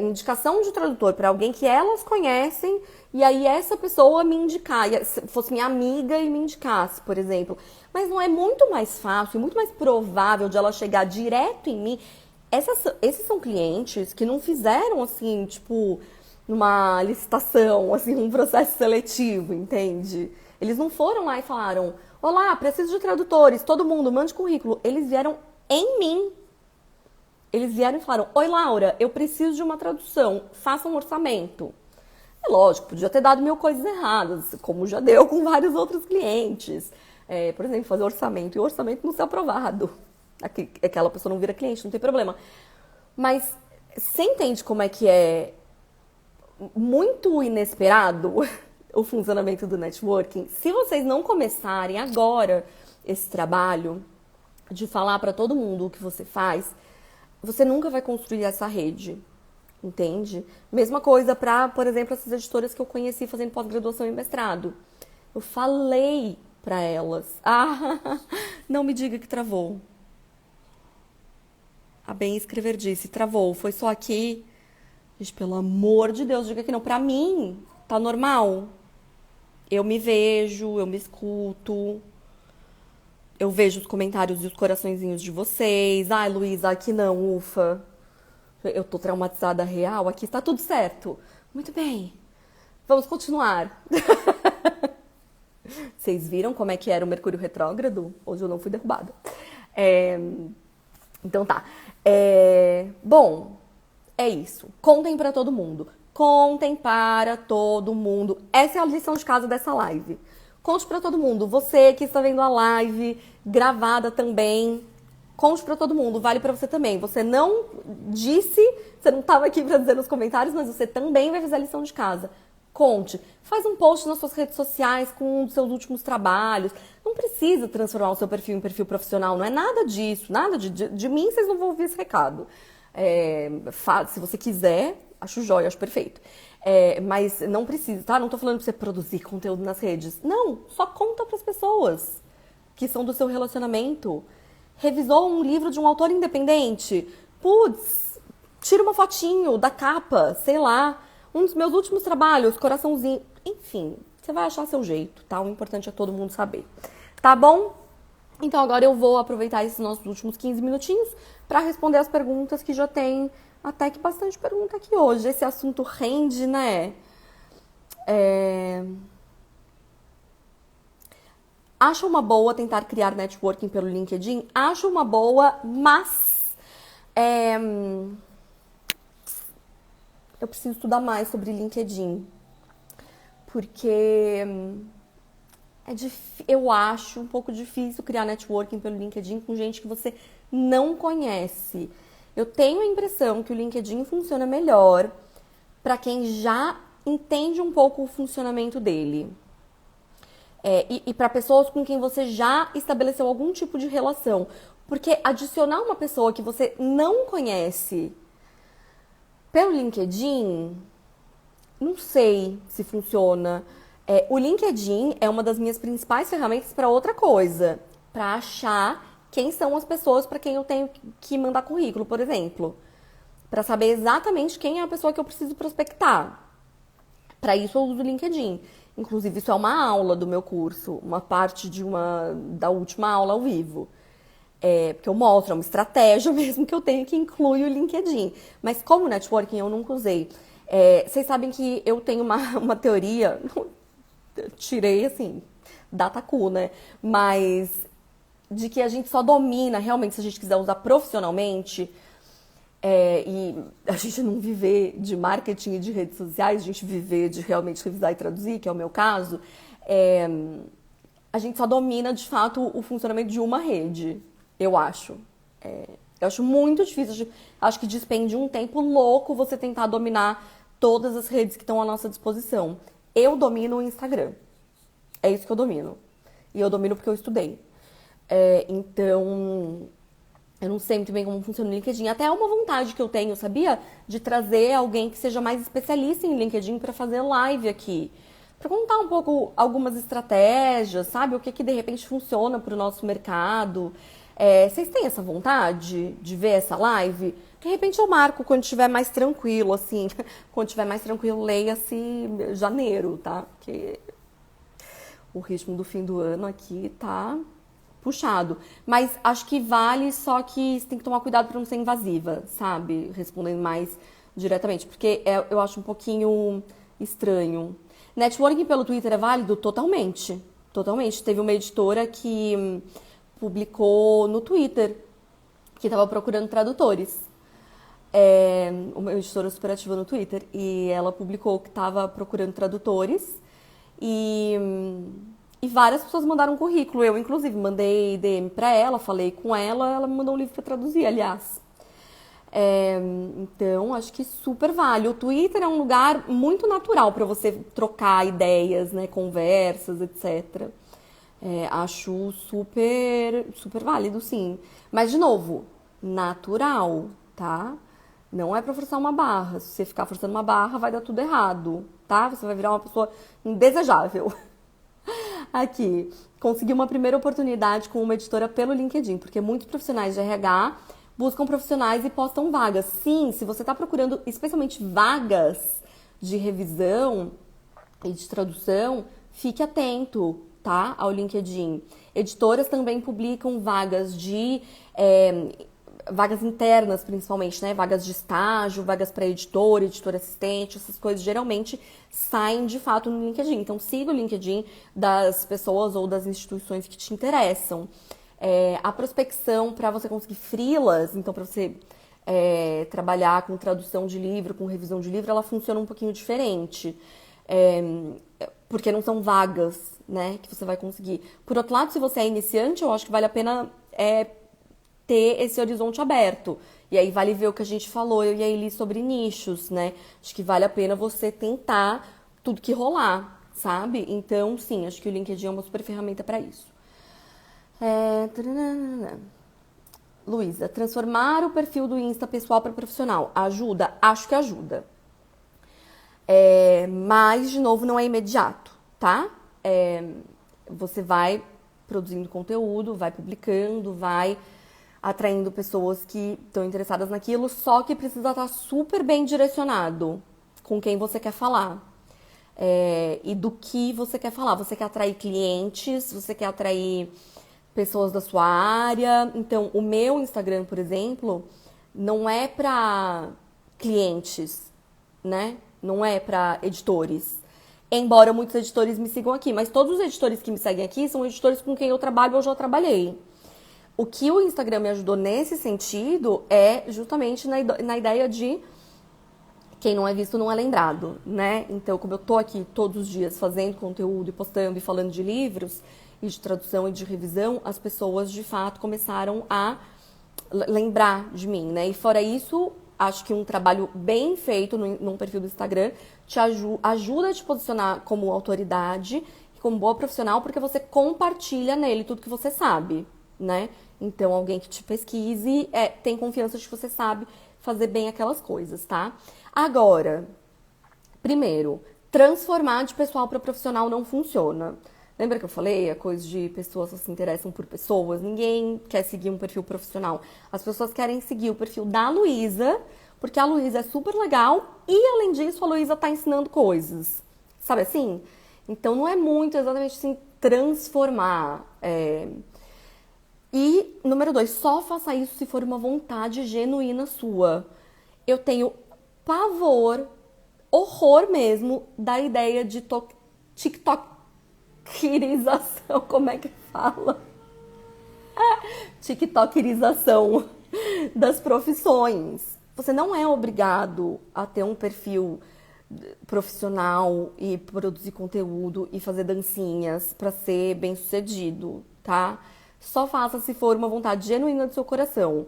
indicação de tradutor para alguém que elas conhecem e aí essa pessoa me indicar, fosse minha amiga e me indicasse, por exemplo. Mas não é muito mais fácil, muito mais provável de ela chegar direto em mim? Esses são clientes que não fizeram, assim, tipo, numa licitação, assim, um processo seletivo, entende? Eles não foram lá e falaram, olá, preciso de tradutores, todo mundo, mande currículo. Eles vieram em mim. Eles vieram e falaram: Oi, Laura, eu preciso de uma tradução, faça um orçamento. É lógico, podia ter dado mil coisas erradas, como já deu com vários outros clientes. Por exemplo, fazer orçamento e o orçamento não ser aprovado. Aquela pessoa não vira cliente, não tem problema. Mas você entende como é que é muito inesperado o funcionamento do networking? Se vocês não começarem agora esse trabalho de falar para todo mundo o que você faz, você nunca vai construir essa rede, entende? Mesma coisa para, por exemplo, essas editoras que eu conheci fazendo pós-graduação e mestrado. Eu falei para elas: ah, não me diga que travou. A Bem Escrever disse: travou, foi só aqui. Gente, pelo amor de Deus, diga que não. Pra mim, tá normal. Eu me vejo, eu me escuto, eu vejo os comentários e os coraçõezinhos de vocês. Ai, Luísa, aqui não, ufa. Eu tô traumatizada real, aqui está tudo certo. Muito bem, vamos continuar. Vocês viram como é que era o Mercúrio retrógrado? Hoje eu não fui derrubada. Então tá. Bom, é isso. Contem pra todo mundo. Contem para todo mundo. Essa é a lição de casa dessa live. Conte pra todo mundo. Você que está vendo a live gravada também, conte pra todo mundo. Vale pra você também. Você não disse, você não estava aqui pra dizer nos comentários, mas você também vai fazer a lição de casa. Conte. Faz um post nas suas redes sociais com um dos seus últimos trabalhos. Não precisa transformar o seu perfil em perfil profissional. Não é nada disso. Nada de mim, vocês não vão ouvir esse recado. Se você quiser, acho jóia, acho perfeito. Mas não precisa, tá? Não tô falando pra você produzir conteúdo nas redes. Não, só conta pras pessoas que são do seu relacionamento. Revisou um livro de um autor independente? Putz, tira uma fotinho da capa, sei lá. Um dos meus últimos trabalhos, coraçãozinho. Enfim, você vai achar seu jeito, tá? O importante é todo mundo saber. Tá bom? Então agora eu vou aproveitar esses nossos últimos 15 minutinhos para responder as perguntas, que já tem até que bastante pergunta aqui hoje. Esse assunto rende, né? Acho uma boa tentar criar networking pelo LinkedIn? Acho uma boa, mas eu preciso estudar mais sobre LinkedIn. Porque eu acho um pouco difícil criar networking pelo LinkedIn com gente que você não conhece. Eu tenho a impressão que o LinkedIn funciona melhor para quem já entende um pouco o funcionamento dele. E para pessoas com quem você já estabeleceu algum tipo de relação. Porque adicionar uma pessoa que você não conhece pelo LinkedIn, não sei se funciona. O LinkedIn é uma das minhas principais ferramentas para outra coisa. Para achar quem são as pessoas para quem eu tenho que mandar currículo, por exemplo. Para saber exatamente quem é a pessoa que eu preciso prospectar. Para isso eu uso o LinkedIn. Inclusive, isso é uma aula do meu curso, uma parte da última aula ao vivo. Porque eu mostro, é uma estratégia mesmo que eu tenho que inclui o LinkedIn. Mas como networking eu nunca usei. Vocês sabem que eu tenho uma teoria, tirei assim, dataku, né? Mas de que a gente só domina realmente, se a gente quiser usar profissionalmente, e a gente não viver de marketing e de redes sociais, a gente viver de realmente revisar e traduzir, que é o meu caso, a gente só domina de fato o funcionamento de uma rede, eu acho. Eu acho muito difícil, acho que despende um tempo louco você tentar dominar todas as redes que estão à nossa disposição. Eu domino o Instagram. É isso que eu domino. E eu domino porque eu estudei. Então, eu não sei muito bem como funciona o LinkedIn. Até é uma vontade que eu tenho, sabia? De trazer alguém que seja mais especialista em LinkedIn para fazer live aqui. Para contar um pouco algumas estratégias, sabe? O que de repente funciona para o nosso mercado. Vocês têm essa vontade de ver essa live? De repente eu marco quando estiver mais tranquilo, assim. Quando estiver mais tranquilo, leia-se janeiro, tá? Porque o ritmo do fim do ano aqui tá puxado. Mas acho que vale, só que você tem que tomar cuidado para não ser invasiva, sabe? Respondendo mais diretamente, porque eu acho um pouquinho estranho. Networking pelo Twitter é válido? Totalmente. Totalmente. Teve uma editora que publicou no Twitter que estava procurando tradutores. uma editora super ativa no Twitter, e ela publicou que estava procurando tradutores e, e várias pessoas mandaram currículo. Eu, inclusive, mandei DM pra ela, falei com ela, ela me mandou um livro pra traduzir, aliás. Então, acho que super vale. O Twitter é um lugar muito natural para você trocar ideias, né, conversas, etc. Acho super válido, sim. Mas, de novo, natural, tá? Não é pra forçar uma barra. Se você ficar forçando uma barra, vai dar tudo errado, tá? Você vai virar uma pessoa indesejável. Aqui, consegui uma primeira oportunidade com uma editora pelo LinkedIn, porque muitos profissionais de RH buscam profissionais e postam vagas. Sim, se você está procurando especialmente vagas de revisão e de tradução, fique atento, tá, ao LinkedIn. Editoras também publicam vagas de vagas internas, principalmente, né? Vagas de estágio, vagas para editor, editor assistente, essas coisas geralmente saem de fato no LinkedIn. Então, siga o LinkedIn das pessoas ou das instituições que te interessam. A prospecção para você conseguir freelas, então para você trabalhar com tradução de livro, com revisão de livro, ela funciona um pouquinho diferente. Porque não são vagas, né, que você vai conseguir. Por outro lado, se você é iniciante, eu acho que vale a pena ter esse horizonte aberto. E aí vale ver o que a gente falou, eu e a Eli, sobre nichos, né? Acho que vale a pena você tentar tudo que rolar, sabe? Então, sim, acho que o LinkedIn é uma super ferramenta para isso. Luísa, transformar o perfil do Insta pessoal para profissional, ajuda? Acho que ajuda. Mas, de novo, não é imediato, tá? Você vai produzindo conteúdo, vai publicando, vai atraindo pessoas que estão interessadas naquilo, só que precisa estar super bem direcionado com quem você quer falar. E do que você quer falar. Você quer atrair clientes, você quer atrair pessoas da sua área. Então, o meu Instagram, por exemplo, não é para clientes, né? Não é para editores. Embora muitos editores me sigam aqui, mas todos os editores que me seguem aqui são editores com quem eu trabalho ou já trabalhei. O que o Instagram me ajudou nesse sentido é justamente na ideia de quem não é visto não é lembrado, né? Então, como eu tô aqui todos os dias fazendo conteúdo e postando e falando de livros e de tradução e de revisão, as pessoas de fato começaram a lembrar de mim, né? E fora isso, acho que um trabalho bem feito num perfil do Instagram te ajuda a te posicionar como autoridade e como boa profissional, porque você compartilha nele tudo que você sabe, né? Então, alguém que te pesquise tem confiança de que você sabe fazer bem aquelas coisas, tá? Agora, primeiro, transformar de pessoal para profissional não funciona. Lembra que eu falei a coisa de pessoas que se interessam por pessoas? Ninguém quer seguir um perfil profissional. As pessoas querem seguir o perfil da Luísa, porque a Luísa é super legal e, além disso, a Luísa tá ensinando coisas. Sabe assim? Então, não é muito exatamente assim, transformar. E, número 2, só faça isso se for uma vontade genuína sua. Eu tenho pavor, horror mesmo, da ideia de tiktokerização. Como é que fala? Tiktokerização das profissões. Você não é obrigado a ter um perfil profissional e produzir conteúdo e fazer dancinhas para ser bem-sucedido, tá? Só faça se for uma vontade genuína do seu coração.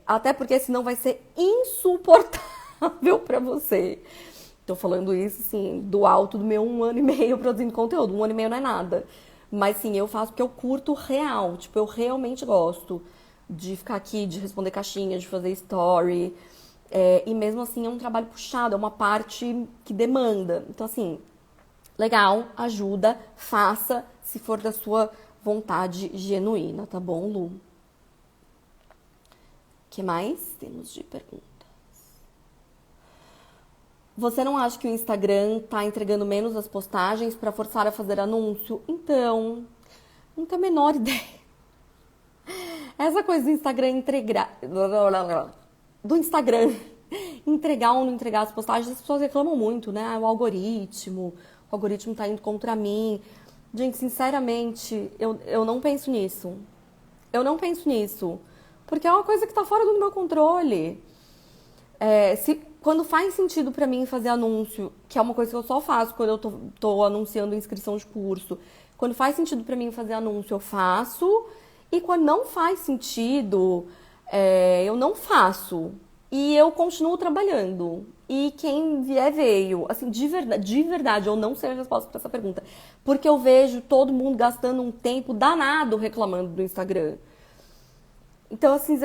Até porque senão vai ser insuportável para você. Tô falando isso, assim, do alto do meu 1 ano e meio produzindo conteúdo. 1 ano e meio não é nada. Mas, sim, eu faço porque eu curto real. Tipo, eu realmente gosto de ficar aqui, de responder caixinhas, de fazer story. E mesmo assim é um trabalho puxado, é uma parte que demanda. Então, assim, legal, ajuda, faça se for da sua vontade genuína, tá bom, Lu? O que mais temos de pergunta? Você não acha que o Instagram tá entregando menos as postagens para forçar a fazer anúncio? Então, não tenho a menor ideia. Essa coisa do Instagram entregar. Do Instagram entregar ou não entregar as postagens, as pessoas reclamam muito, né? O algoritmo tá indo contra mim. Gente, sinceramente, eu não penso nisso. Eu não penso nisso. Porque é uma coisa que tá fora do meu controle. Quando faz sentido pra mim fazer anúncio, que é uma coisa que eu só faço quando eu tô anunciando inscrição de curso, quando faz sentido pra mim fazer anúncio, eu faço. E quando não faz sentido, eu não faço. E eu continuo trabalhando. E quem vier, veio. Assim, de verdade, eu não sei a resposta pra essa pergunta. Porque eu vejo todo mundo gastando um tempo danado reclamando do Instagram. Então, assim,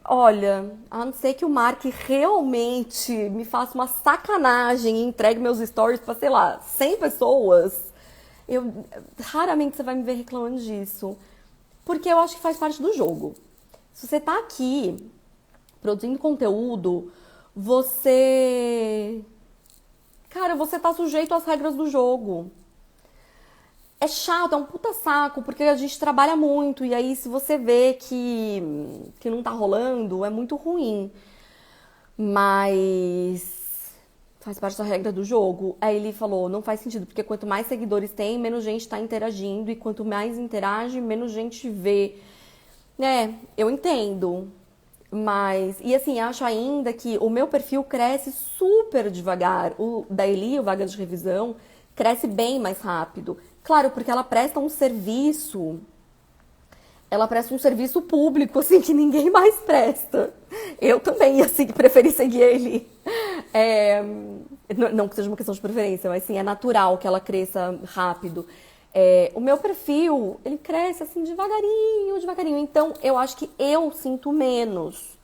olha, a não ser que o Mark realmente me faça uma sacanagem e entregue meus stories pra, sei lá, 100 pessoas, raramente você vai me ver reclamando disso. Porque eu acho que faz parte do jogo. Se você tá aqui produzindo conteúdo, você. Cara, você tá sujeito às regras do jogo. É chato, é um puta saco, porque a gente trabalha muito, e aí se você vê que não tá rolando, é muito ruim. Mas faz parte da regra do jogo. Aí ele falou, não faz sentido, porque quanto mais seguidores tem, menos gente tá interagindo, e quanto mais interage, menos gente vê. Eu entendo. Mas, e assim, acho ainda que o meu perfil cresce super devagar. O da Eli, o Vaga de Revisão, cresce bem mais rápido. Claro, porque ela presta um serviço público, assim, que ninguém mais presta. Eu também, assim, preferi seguir ele. É, não que seja uma questão de preferência, mas sim, é natural que ela cresça rápido. O meu perfil, ele cresce, assim, devagarinho, devagarinho. Então, eu acho que eu sinto menos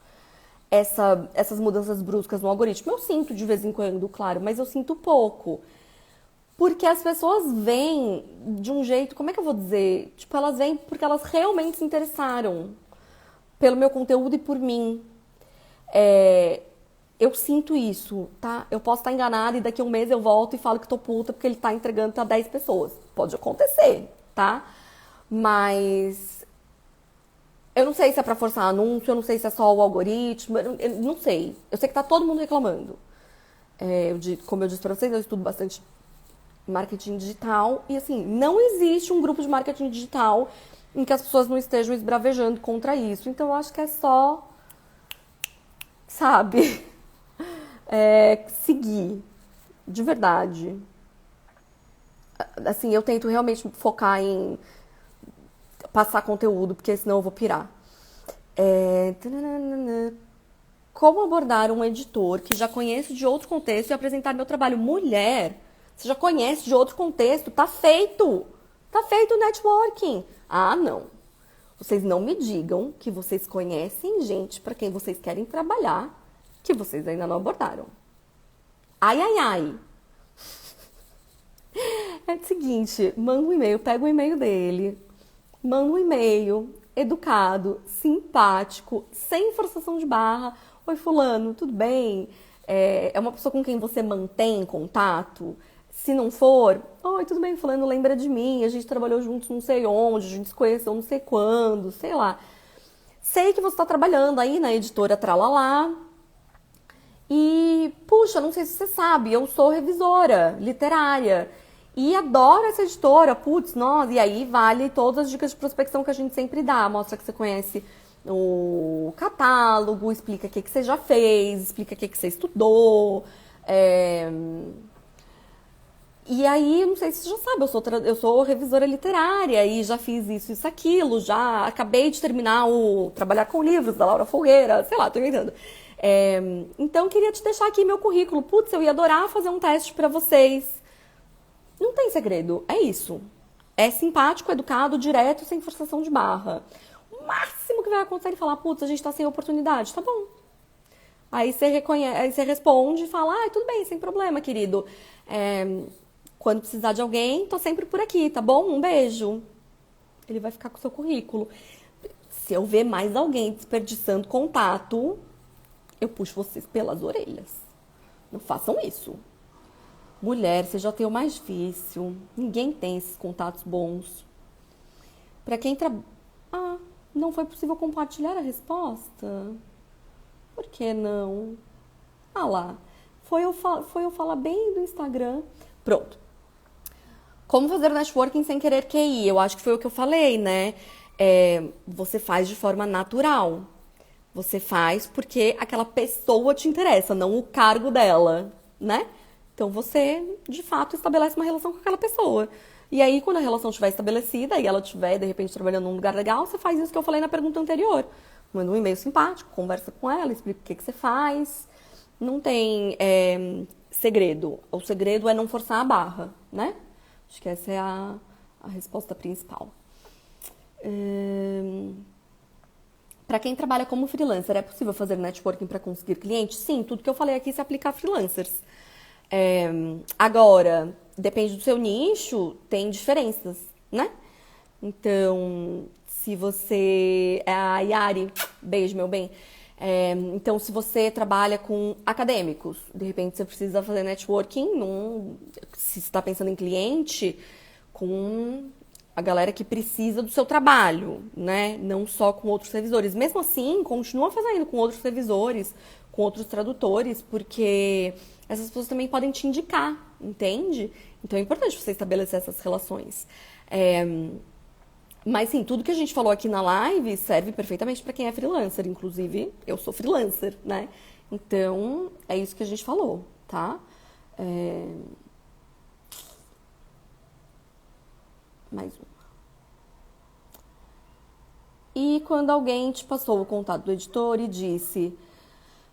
essas mudanças bruscas no algoritmo. Eu sinto de vez em quando, claro, mas eu sinto pouco. Porque as pessoas vêm de um jeito, como é que eu vou dizer? Tipo, elas vêm porque elas realmente se interessaram pelo meu conteúdo e por mim. É, eu sinto isso, tá? Eu posso estar enganada e daqui a um mês eu volto e falo que tô puta porque ele tá entregando pra 10 pessoas. Pode acontecer, tá? Mas eu não sei se é pra forçar anúncio, eu não sei se é só o algoritmo, eu não sei. Eu sei que tá todo mundo reclamando. Como eu disse pra vocês, eu estudo bastante marketing digital e assim, não existe um grupo de marketing digital em que as pessoas não estejam esbravejando contra isso. Então eu acho que é só, sabe, seguir, de verdade. Assim, eu tento realmente focar em passar conteúdo, porque senão eu vou pirar. Tananana. Como abordar um editor que já conheço de outro contexto e apresentar meu trabalho? Mulher, você já conhece de outro contexto, tá feito. Tá feito o networking. Ah, não. Vocês não me digam que vocês conhecem gente para quem vocês querem trabalhar que vocês ainda não abordaram. Ai, ai, ai. É o seguinte, manda um e-mail, pega o e-mail dele, manda um e-mail educado, simpático, sem forçação de barra. Oi, fulano, tudo bem? É uma pessoa com quem você mantém contato? Se não for, oi, tudo bem, fulano, lembra de mim, a gente trabalhou juntos não sei onde, a gente se conheceu não sei quando, sei lá. Sei que você está trabalhando aí na editora Tralalá. E, puxa, não sei se você sabe, eu sou revisora literária. E adoro essa editora, putz, nossa, e aí vale todas as dicas de prospecção que a gente sempre dá. Mostra que você conhece o catálogo, explica o que você já fez, explica o que você estudou. E aí, não sei se você já sabe, eu sou revisora literária e já fiz isso, aquilo, já acabei de terminar Trabalhar com Livros, da Laura Folgueira, sei lá, tô inventando. Então, queria te deixar aqui meu currículo. Putz, eu ia adorar fazer um teste pra vocês. Não tem segredo, é isso. É simpático, educado, direto, sem forçação de barra. O máximo que vai acontecer é ele falar, putz, a gente tá sem oportunidade, tá bom. Aí você responde e fala, tudo bem, sem problema, querido. Quando precisar de alguém, tô sempre por aqui, tá bom? Um beijo. Ele vai ficar com o seu currículo. Se eu ver mais alguém desperdiçando contato, eu puxo vocês pelas orelhas. Não façam isso. Mulher, você já tem o mais difícil. Ninguém tem esses contatos bons. Pra quem trabalha... não foi possível compartilhar a resposta? Por que não? Lá. Foi eu falar bem do Instagram. Pronto. Como fazer networking sem querer QI? Eu acho que foi o que eu falei, né? Você faz de forma natural. Você faz porque aquela pessoa te interessa, não o cargo dela, né? Então você, de fato, estabelece uma relação com aquela pessoa. E aí, quando a relação estiver estabelecida e ela estiver, de repente, trabalhando num lugar legal, você faz isso que eu falei na pergunta anterior. Manda um e-mail simpático, conversa com ela, explica o que você faz. Não tem segredo. O segredo é não forçar a barra, né? Acho que essa é a resposta principal. Para quem trabalha como freelancer, é possível fazer networking para conseguir clientes? Sim, tudo que eu falei aqui se aplica a freelancers. Agora, depende do seu nicho, tem diferenças, né? Então, se você... É a Yari, beijo, meu bem. Então, se você trabalha com acadêmicos, de repente você precisa fazer networking, se você está pensando em cliente, com a galera que precisa do seu trabalho, né? Não só com outros revisores. Mesmo assim, continua fazendo com outros revisores, com outros tradutores, porque essas pessoas também podem te indicar, entende? Então é importante você estabelecer essas relações. Mas sim, tudo que a gente falou aqui na live serve perfeitamente para quem é freelancer. Inclusive, eu sou freelancer, né? Então, é isso que a gente falou, tá? Mais uma. E quando alguém te passou o contato do editor e disse: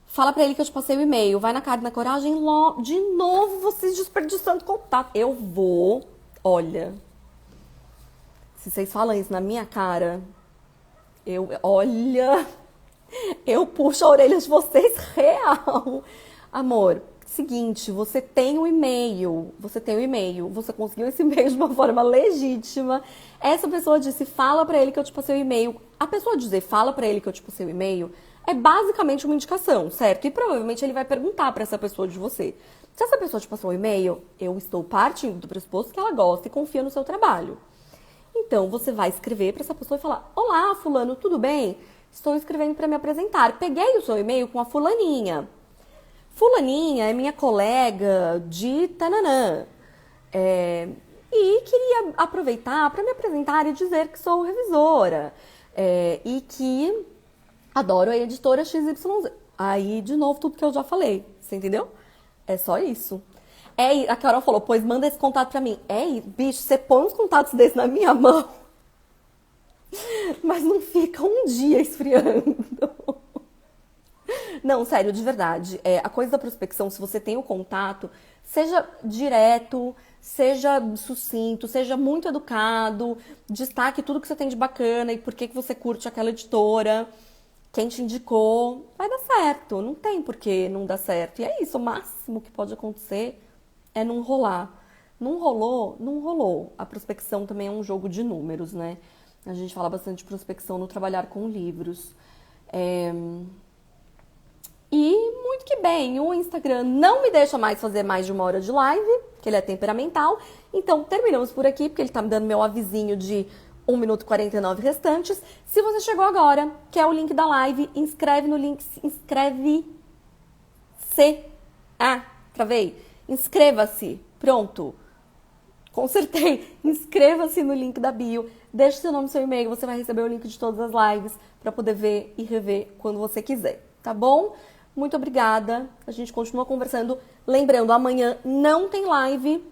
fala pra ele que eu te passei o e-mail, vai na cara e na coragem, de novo vocês desperdiçando contato. Eu vou, olha, se vocês falam isso na minha cara, eu puxo a orelha de vocês real. Amor, seguinte, você tem um e-mail, você conseguiu esse e-mail de uma forma legítima. Essa pessoa disse, fala pra ele que eu te passei o e-mail. A pessoa dizer, fala pra ele que eu te passei o e-mail, é basicamente uma indicação, certo? E provavelmente ele vai perguntar pra essa pessoa de você. Se essa pessoa te passou o e-mail, eu estou partindo do pressuposto que ela gosta e confia no seu trabalho. Então, você vai escrever para essa pessoa e falar: olá, fulano, tudo bem? Estou escrevendo para me apresentar. Peguei o seu e-mail com a fulaninha. Fulaninha é minha colega de tananã. E queria aproveitar para me apresentar e dizer que sou revisora. E que adoro a editora XYZ. Aí, de novo, tudo que eu já falei. Você entendeu? É só isso. A Carol falou, pois manda esse contato pra mim. Bicho, você põe uns contatos desses na minha mão, mas não fica um dia esfriando. Não, sério, de verdade. A coisa da prospecção, se você tem o contato, seja direto, seja sucinto, seja muito educado, destaque tudo que você tem de bacana e por que você curte aquela editora, quem te indicou, vai dar certo. Não tem por que não dar certo. E é isso, o máximo que pode acontecer é não rolar. Não rolou, não rolou. A prospecção também é um jogo de números, né? A gente fala bastante de prospecção no trabalhar com livros. E muito que bem, o Instagram não me deixa mais fazer mais de 1 hora de live, que ele é temperamental. Então, terminamos por aqui, porque ele tá me dando meu avisinho de 1 minuto e 49 restantes. Se você chegou agora, quer o link da live, inscreve no link, inscreve-se. Travei. Inscreva-se. Pronto. Consertei. Inscreva-se no link da bio. Deixe seu nome e seu e-mail. Você vai receber o link de todas as lives para poder ver e rever quando você quiser. Tá bom? Muito obrigada. A gente continua conversando. Lembrando, amanhã não tem live.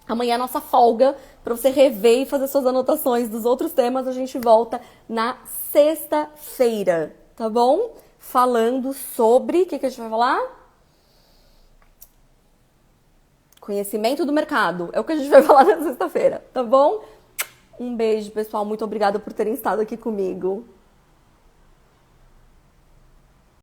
Amanhã é a nossa folga para você rever e fazer suas anotações dos outros temas. A gente volta na sexta-feira, tá bom? Falando sobre... O que a gente vai falar? Conhecimento do mercado. É o que a gente vai falar na sexta-feira, tá bom? Um beijo, pessoal. Muito obrigada por terem estado aqui comigo.